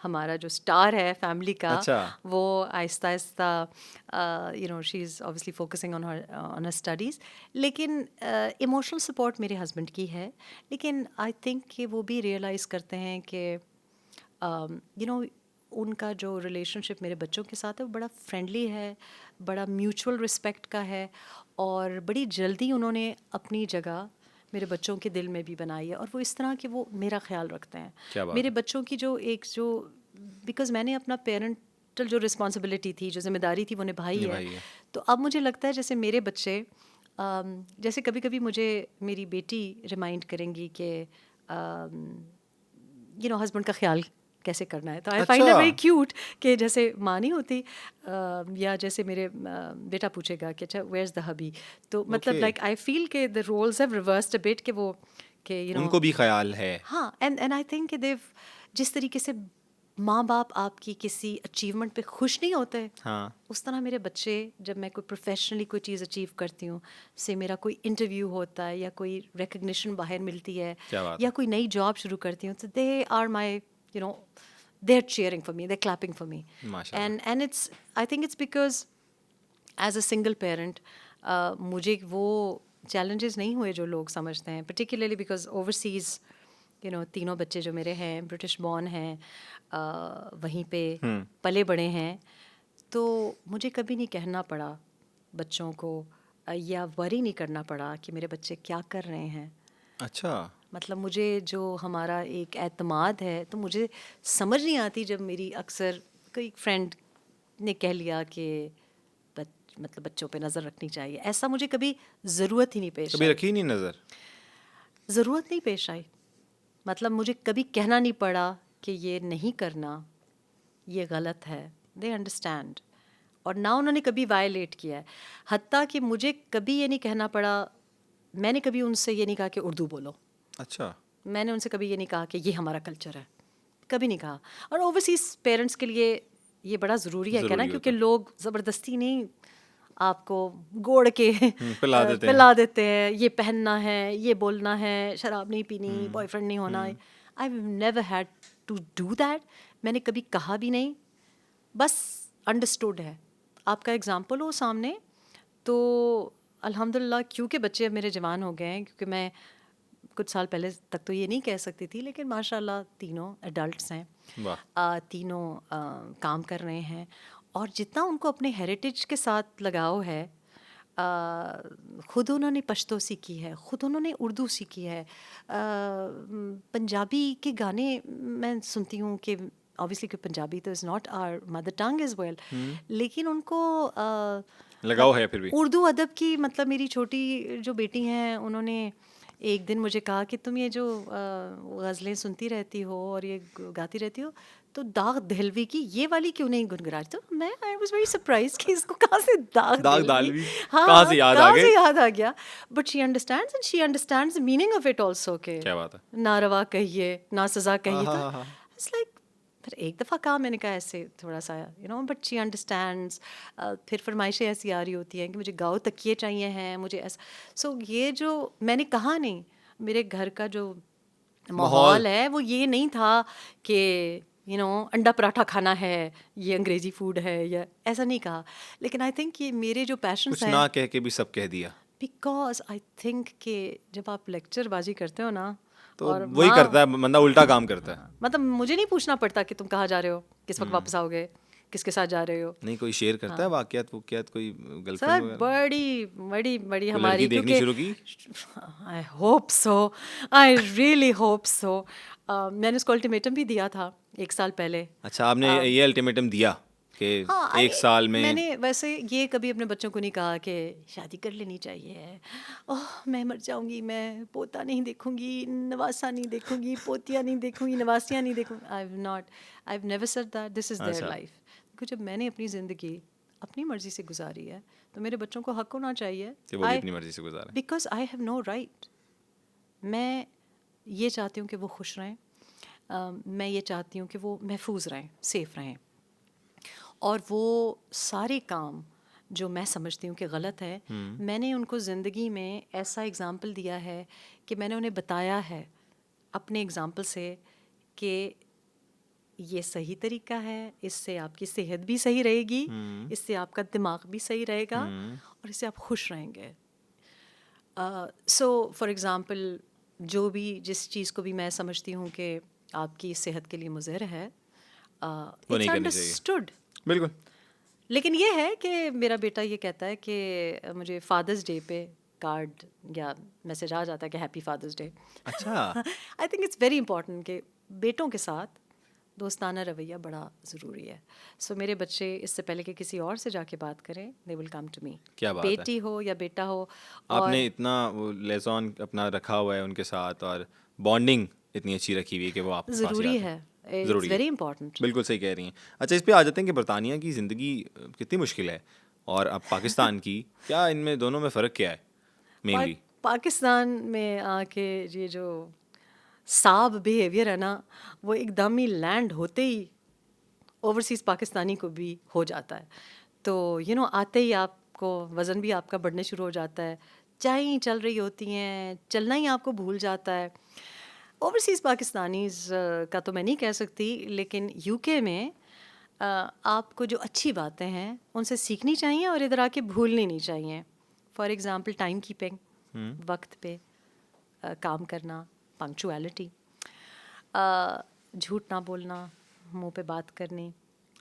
ہمارا جو اسٹار ہے فیملی کا، وہ آہستہ آہستہ she is obviously focusing on her studies. لیکن ایموشنل سپورٹ میرے ہسبینڈ کی ہے. لیکن آئی تھنک کہ وہ بھی ریئلائز کرتے ہیں کہ ان کا جو ریلیشن شپ میرے بچوں کے ساتھ ہے وہ بڑا فرینڈلی ہے، بڑا میوچول رسپیکٹ کا ہے، اور بڑی جلدی انہوں نے اپنی جگہ میرے بچوں کے دل میں بھی بنائی ہے. اور وہ اس طرح کہ وہ میرا خیال رکھتے ہیں. میرے بچوں کی جو بیکاز میں نے اپنا پیرنٹل جو رسپانسبلٹی تھی، جو ذمہ داری تھی وہ نبھائی ہے. تو اب مجھے لگتا ہے جیسے میرے بچے جیسے کبھی کبھی مجھے میری بیٹی ریمائنڈ کریں گی کہ ہسبینڈ کا خیال کیسے کرنا ہے. تو I find it very cute کہ جیسے ماں نہیں ہوتی یا جیسے میرے بیٹا پوچھے گا کہ اچھا ویئر از دا ہبی, تو مطلب لائک آئی فیل کہ the rules have reversed a bit کہ وہ کہ ان کو بھی خیال ہے. ہاں, اینڈ آئی تھنک کہ دیو جس طریقے سے ماں باپ آپ کی کسی اچیومنٹ پہ خوش نہیں ہوتے, ہاں اس طرح میرے بچے جب میں کوئی پروفیشنلی کوئی چیز اچیو کرتی ہوں, سے میرا کوئی انٹرویو ہوتا ہے یا کوئی ریکگنیشن باہر ملتی ہے یا کوئی نئی جاب شروع کرتی ہوں, تو they are my they are cheering for me, they're clapping for me. And it's, I think it's because as a single parent مجھے وہ challenges نہیں ہوئے جو لوگ سمجھتے ہیں, particularly because overseas تینوں بچے جو میرے ہیں برٹش بورن ہیں, وہیں پہ پلے بڑے ہیں, تو مجھے کبھی نہیں کہنا پڑا بچوں کو یا وری نہیں کرنا پڑا کہ میرے بچے کیا کر رہے ہیں. اچھا, مطلب مجھے جو ہمارا ایک اعتماد ہے, تو مجھے سمجھ نہیں آتی جب میری اکثر کوئی فرینڈ نے کہہ لیا کہ مطلب بچوں پہ نظر رکھنی چاہیے. ایسا مجھے کبھی ضرورت ہی نہیں پیش آئی. کبھی رکھی نہیں نظر؟ ضرورت نہیں پیش آئی. مطلب مجھے کبھی کہنا نہیں پڑا کہ یہ نہیں کرنا, یہ غلط ہے. They understand. اور نہ انہوں نے کبھی وائلیٹ کیا ہے. حتیٰ کہ مجھے کبھی یہ نہیں کہنا پڑا, میں نے کبھی ان سے یہ نہیں کہا کہ اردو بولو. اچھا, میں نے ان سے کبھی یہ نہیں کہا کہ یہ ہمارا کلچر ہے, کبھی نہیں کہا. اور اوورسیز پیرنٹس کے لیے یہ بڑا ضروری ہے کہنا, کیونکہ لوگ زبردستی نہیں آپ کو گوڑ کے پلا دیتے ہیں, یہ پہننا ہے, یہ بولنا ہے, شراب نہیں پینی, بوائے فرینڈ نہیں ہونا. I never had to do that. میں نے کبھی کہا بھی نہیں, بس انڈرسٹوڈ ہے. آپ کا اگزامپل ہو سامنے, تو الحمد للہ کیونکہ بچے اب میرے جوان ہو گئے ہیں, کیونکہ میں کچھ سال پہلے تک تو یہ نہیں کہہ سکتی تھی, لیکن ماشاء اللہ تینوں ایڈلٹس ہیں, تینوں کام کر رہے ہیں, اور جتنا ان کو اپنے ہیریٹیج کے ساتھ لگاؤ ہے, خود انہوں نے پشتو سیکھی ہے, خود انہوں نے اردو سیکھی ہے, پنجابی کے گانے میں سنتی ہوں کہ obviously کہ پنجابی تو is not our mother tongue as well, لیکن ان کو لگاؤ ہے پھر بھی اردو ادب کی. مطلب میری چھوٹی جو بیٹی ہیں, انہوں نے ایک دن مجھے کہا کہ تم یہ جو غزلیں سنتی رہتی ہو اور یہ گاتی رہتی ہو, تو داغ دہلوی کی یہ والی کیوں نہیں گنگناتی. تو میں آئی واز ویری سرپرائز کہ اس کو کہاں سے داغ دہلوی کہاں سے یاد آ گیا. But she understands, and she understands the meaning of it also کہ کیا بات ہے, نہ روا کہیے نہ سزا کہیے. تو اٹس لائک پھر ایک دفعہ کہا میں نے کہا ایسے تھوڑا سا بٹ شی انڈرسٹینڈز. پھر فرمائشیں ایسی آ رہی ہوتی ہیں کہ مجھے گاؤ تکیے چاہیے ہیں, مجھے ایسا. سو یہ جو میں نے کہا نہیں, میرے گھر کا جو ماحول ہے وہ یہ نہیں تھا کہ انڈا پراٹھا کھانا ہے, یہ انگریزی فوڈ ہے, یا ایسا نہیں کہا. لیکن آئی تھنک کہ میرے جو پیشنس ہیں, نہ کہہ کے بھی سب کہہ دیا. بیکاز آئی تھنک کہ جب آپ لیکچر بازی کرتے ہو نا, تو وہی کرتا ہے بندہ, الٹا کام کرتا ہے. مطلب مجھے نہیں پوچھنا پڑتا کہ تم کہاں جا رہے ہو, کس وقت واپس آؤ گے, کس کے ساتھ جا رہے ہو. نہیں کوئی شیئر کرتا ہے واقعات وقعات, کوئی گرل سر فرینڈ بڑی بڑی بڑی ہماری, دیکھنی شروع کی. I hope so, I really hope so. میں نے اس کو الٹیمیٹم بھی دیا تھا 1 سال پہلے. اچھا, آپ نے یہ الٹیمیٹم دیا کہ 1 سال میں نے ویسے یہ کبھی اپنے بچوں کو نہیں کہا کہ شادی کر لینی چاہیے, اوہ میں مر جاؤں گی, میں پوتا نہیں دیکھوں گی, نواسا نہیں دیکھوں گی, پوتیاں نہیں دیکھوں گی, نواسیاں نہیں دیکھوں گی. I have never said that this is there life. کیونکہ جب میں نے اپنی زندگی اپنی مرضی سے گزاری ہے, تو میرے بچوں کو حق ہونا چاہیے کہ وہ اپنی مرضی سے گزاریں, because I have no right. میں یہ چاہتی ہوں کہ وہ خوش رہیں, میں یہ چاہتی ہوں کہ وہ محفوظ رہیں, سیف رہیں, اور وہ سارے کام جو میں سمجھتی ہوں کہ غلط ہے, میں نے ان کو زندگی میں ایسا اگزامپل دیا ہے کہ میں نے انہیں بتایا ہے اپنے اگزامپل سے کہ یہ صحیح طریقہ ہے, اس سے آپ کی صحت بھی صحیح رہے گی, اس سے آپ کا دماغ بھی صحیح رہے گا, اور اس سے آپ خوش رہیں گے. سو فار ایگزامپل جو بھی جس چیز کو بھی میں سمجھتی ہوں کہ آپ کی صحت کے لیے مضر ہے, اٹس انڈرسٹوڈ. بالکل. لیکن یہ ہے کہ میرا بیٹا یہ کہتا ہے کہ مجھے فادرس ڈے پہ کارڈ یا میسج آ جاتا ہے کہ ہیپی فادرس ڈے. اچھا, I think it's very important کہ بیٹوں کے ساتھ دوستانہ رویہ بڑا ضروری ہے. سو میرے بچے اس سے پہلے کہ کسی اور سے جا کے بات کریں, دے ول کم ٹو می. کیا بات ہے, بیٹی ہو یا بیٹا ہو. آپ نے اتنا وہ لیزون اپنا رکھا ہوا ہے ان کے ساتھ, اور بانڈنگ اتنی اچھی رکھی ہوئی ہے کہ وہ آپ کے پاس ضروری ہے, اٹس ویری امپورٹنٹ. بالکل صحیح کہہ رہی ہیں. اچھا, اس پہ آ جاتے ہیں کہ برطانیہ کی زندگی کتنی مشکل ہے, اور اب پاکستان کی, کیا ان میں دونوں میں فرق کیا ہے مینلی؟ پاکستان میں آ کے یہ جو صاب بیہیویئر ہے نا, وہ ایک دم ہی لینڈ ہوتے ہی اوورسیز پاکستانی کو بھی ہو جاتا ہے. تو آتے ہی آپ کو وزن بھی آپ کا بڑھنے شروع ہو جاتا ہے, چائیں چل رہی ہوتی ہیں, چلنا ہی آپ کو بھول جاتا ہے. اوورسیز پاکستانیز کا تو میں نہیں کہہ سکتی, لیکن یو کے میں آپ کو جو اچھی باتیں ہیں ان سے سیکھنی چاہیے اور ادھر آ کے بھولنی نہیں چاہیے. فار ایگزامپل ٹائم کیپنگ, وقت پہ کام کرنا, پنکچویلٹی, جھوٹ نہ بولنا, منہ پہ بات کرنی,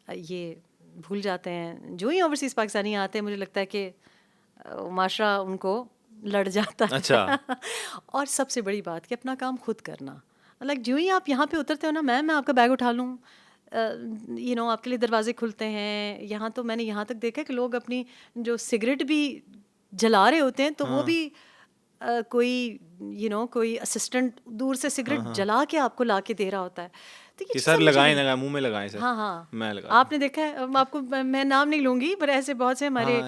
یہ بھول جاتے ہیں. جو ہی اوورسیز پاکستانی آتے ہیں مجھے لگتا ہے کہ معاشرہ ان کو لڑ جاتا ہے. اچھا. اور سب سے بڑی بات کہ اپنا کام خود کرنا. لائک جو ہی آپ یہاں پہ اترتے ہو نا, میں آپ کا بیگ اٹھا لوں, آپ کے لیے دروازے کھلتے ہیں. یہاں تو میں نے یہاں تک دیکھا کہ لوگ اپنی جو سگریٹ بھی جلا رہے ہوتے ہیں تو وہ بھی کوئی کوئی اسسٹنٹ دور سے سگریٹ جلا کے آپ کو لا کے دے رہا ہوتا ہے. کہ سر لگائیں, منہ میں لگائیں سر. ہاں میں آپ نے دیکھا ہے, آپ کو میں نام نہیں لوں گی, پر ایسے بہت سے ہمارے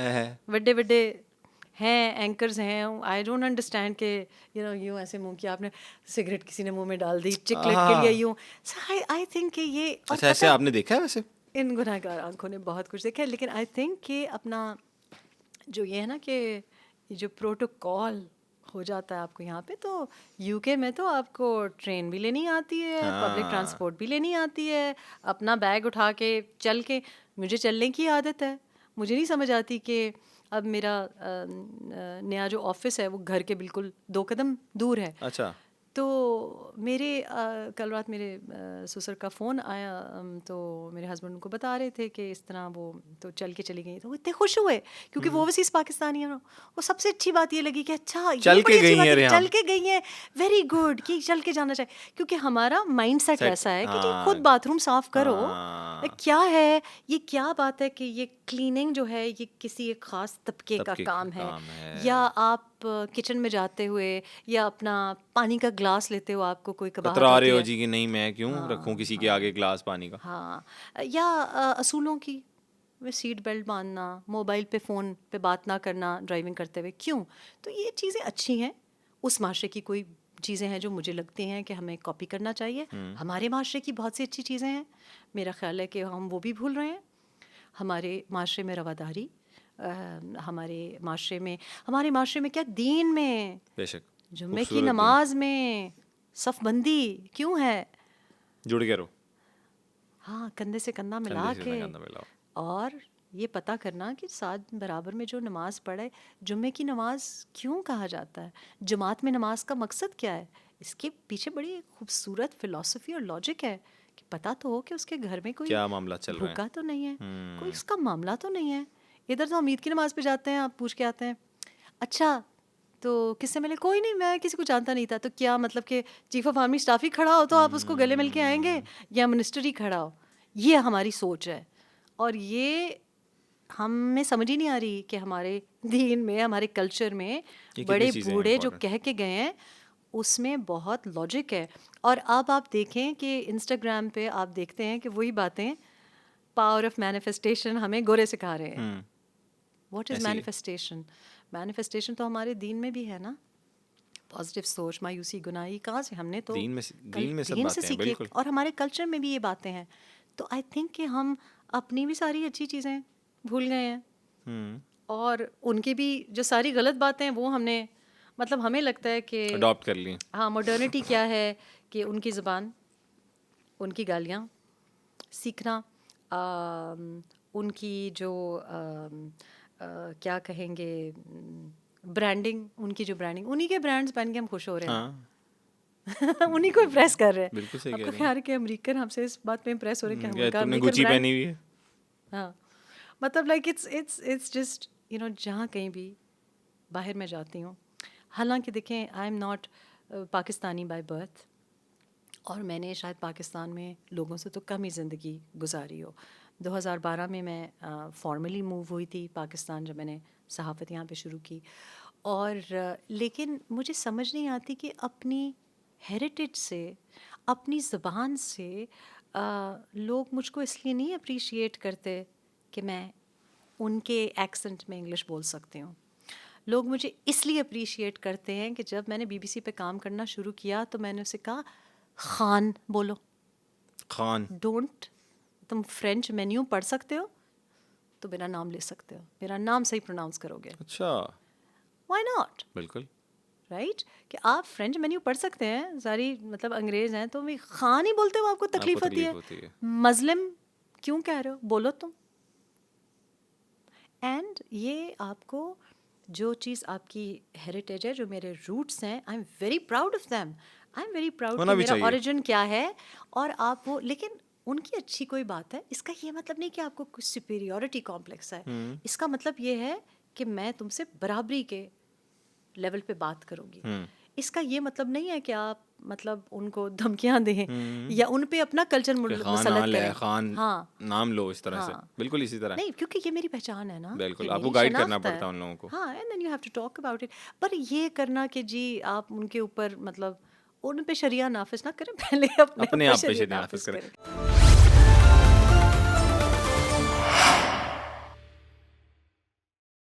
بڑے بڑے ہیں اینکرز ہیں. آئی ڈونٹ انڈرسٹینڈ کہ یوں ایسے منہ کیا آپ نے, سگریٹ کسی نے منہ میں ڈال دی چکلیٹ کے لیے یوں. آئی تھنک کہ یہ, اچھا ایسے آپ نے دیکھا ہے ویسے؟ ان گناہ گار آنکھوں نے بہت کچھ دیکھا ہے, لیکن آئی تھنک کہ اپنا جو یہ ہے نا کہ یہ جو پروٹوکول ہو جاتا ہے آپ کو یہاں پہ, تو یو کے میں تو آپ کو ٹرین بھی لینی آتی ہے, پبلک ٹرانسپورٹ بھی لینی آتی ہے, اپنا بیگ اٹھا کے چل کے. مجھے چلنے کی عادت ہے, مجھے نہیں سمجھ آتی کہ اب میرا نیا جو آفس ہے وہ گھر کے بالکل 2 قدم دور ہے. اچھا. تو میرے کل رات میرے سسر کا فون آیا, تو میرے ہسبینڈ ان کو بتا رہے تھے کہ اس طرح وہ تو چل کے چلی گئی. تو وہ اتنے خوش ہوئے کیونکہ وہ اوورسیز پاکستانی ہیں. وہ سب سے اچھی بات یہ لگی کہ اچھا یہ بڑی اچھی بات ہے, چل کے گئی ہیں, ویری گڈ, کہ چل کے جانا چاہیے. کیونکہ ہمارا مائنڈ سیٹ ایسا ہے کہ جی خود باتھ روم صاف کرو, کیا ہے یہ, کیا بات ہے کہ یہ کلیننگ جو ہے یہ کسی ایک خاص طبقے کا کام ہے. یا آپ کچن میں جاتے ہوئے یا اپنا پانی کا گلاس لیتے ہو, آپ کو کوئی کباہٹ ہوتی ہے جی کہ نہیں میں کیوں رکھوں کسی کے آگے گلاس پانی کا. ہاں, یا اصولوں کی, سیٹ بیلٹ باندھنا, موبائل پہ فون پہ بات نہ کرنا ڈرائیونگ کرتے ہوئے, کیوں. تو یہ چیزیں اچھی ہیں. اس معاشرے کی کوئی چیزیں ہیں جو مجھے لگتی ہیں کہ ہمیں کاپی کرنا چاہیے. ہمارے معاشرے کی بہت سی اچھی چیزیں ہیں, میرا خیال ہے کہ ہم وہ بھی بھول رہے ہیں. ہمارے معاشرے میں رواداری, ہمارے معاشرے میں کیا دین میں, بے شک, جمعے کی نماز میں صف بندی کیوں ہے, جڑ کے رہو. ہاں, کندھے سے کندھا ملا کے, اور یہ پتہ کرنا کہ ساتھ برابر میں جو نماز پڑھے, جمعے کی نماز کیوں کہا جاتا ہے, جماعت میں نماز کا مقصد کیا ہے. اس کے پیچھے بڑی خوبصورت فلسفی اور لاجک ہے کہ پتہ تو ہو کہ اس کے گھر میں کوئی کیا معاملہ چل رہا ہے, بھوکا تو نہیں ہے, کوئی اس کا معاملہ تو نہیں ہے. ادھر تو ہم عید کی نماز پہ جاتے ہیں, آپ پوچھ کے آتے ہیں اچھا تو کس سے ملے, کوئی نہیں, میں کسی کو جانتا نہیں تھا. تو کیا مطلب کہ چیف آف آرمی اسٹاف ہی کھڑا ہو تو آپ اس کو گلے مل کے آئیں گے, یا منسٹر ہی کھڑا ہو. یہ ہماری سوچ ہے, اور یہ ہمیں سمجھ ہی نہیں آ رہی کہ ہمارے دین میں, ہمارے کلچر میں بڑے بوڑھے جو کہہ کے گئے ہیں اس میں بہت لاجک ہے. اور اب آپ دیکھیں کہ انسٹاگرام پہ آپ دیکھتے ہیں کہ وہی باتیں پاور آف مینیفیسٹیشن ہمیں گورے سکھا رہے ہیں. What is manifestation? مینیفیسٹیشن تو ہمارے دین میں بھی ہے نا, پازیٹیو سوچ, مایوسی, گناہی, کہاں سے ہم نے تو دین سے سیکھی, اور ہمارے کلچر میں بھی یہ باتیں ہیں. تو آئی تھنک کہ ہم اپنی بھی ساری اچھی چیزیں بھول گئے ہیں, اور ان کی بھی جو ساری غلط باتیں ہیں وہ ہم نے, مطلب ہمیں لگتا ہے کہ اڈاپٹ کر لی. ہاں, ماڈرنٹی کیا ہے کہ ان کی زبان, ان کی گالیاں سیکھنا, ان کی جو کیا کہیں گے برانڈنگ, ان کی جو برانڈنگ, انہی کے برانڈز پہن کے ہم خوش ہو رہے ہیں, انہی کو امپریس کر رہے ہیں. آپ کو خیال ہے کہ امریکن ہم سے اس بات پہ امپریس ہو رہے ہیں کہ ہم ان کا امریکن برانڈ, ہاں, مطلب لائک اٹس جسٹ جہاں کہیں بھی باہر میں جاتی ہوں, حالانکہ دیکھیں آئی am not Pakistani by birth, اور میں نے شاید پاکستان میں لوگوں سے تو کم ہی زندگی گزاری ہو. 2012 میں فارملی موو ہوئی تھی پاکستان جب میں نے صحافت یہاں پہ شروع کی. اور لیکن مجھے سمجھ نہیں آتی کہ اپنی ہیریٹیج سے, اپنی زبان سے لوگ مجھ کو اس لیے نہیں اپریشیٹ کرتے کہ میں ان کے ایکسنٹ میں انگلش بول سکتی ہوں. لوگ مجھے اس لیے اپریشیٹ کرتے ہیں کہ جب میں نے بی بی سی پہ کام کرنا شروع کیا تو میں نے اسے کہا خان بولو, خان. ڈونٹ, تم فرینچ مینیو پڑھ سکتے ہو تو میرا نام لے سکتے ہو, میرا نام صحیح پروناؤنس کرو گے. اچھا. وائی ناٹ, بالکل. رائٹ, کہ آپ فرینچ مینیو پڑھ سکتے ہیں, ساری مطلب انگریز ہیں تو بھی خان ہی بولتے ہو, آپ کو تکلیف ہوتی ہے. مظلم کیوں کہہ رہے ہو, بولو تم. اینڈ یہ آپ کو جو چیز آپ کی ہیریٹیج ہے, جو میرے روٹس ہیں, I am very proud of them, I am very proud کہ میرا اوریجن کیا ہے. اور آپ وہ, لیکن ان کی اچھی کوئی بات ہے, اس کا یہ مطلب نہیں کہ آپ کو کچھ سپیریورٹی کمپلیکس ہے. اس کا مطلب یہ ہے کہ میں تم سے برابری کے لیول پہ بات کروں گی. اس کا یہ مطلب نہیں ہے کہ آپ مطلب ان کو دھمکیاں دیں یا ان پہ اپنا کلچر مسلط کریں. خان نام لو اس طرح سے, بالکل اسی طرح. نہیں, کیونکہ یہ میری پہچان ہے نا, بالکل آپ کو گائیڈ کرنا پڑتا ہے ان لوگوں کو. ہاں, and then you have to talk about it. پر یہ کرنا کہ جی آپ ان کے اوپر مطلب ان پہ شریعہ نافذ نہ کریں, پہلے اپنے آپ پہ شریعہ نافذ کریں.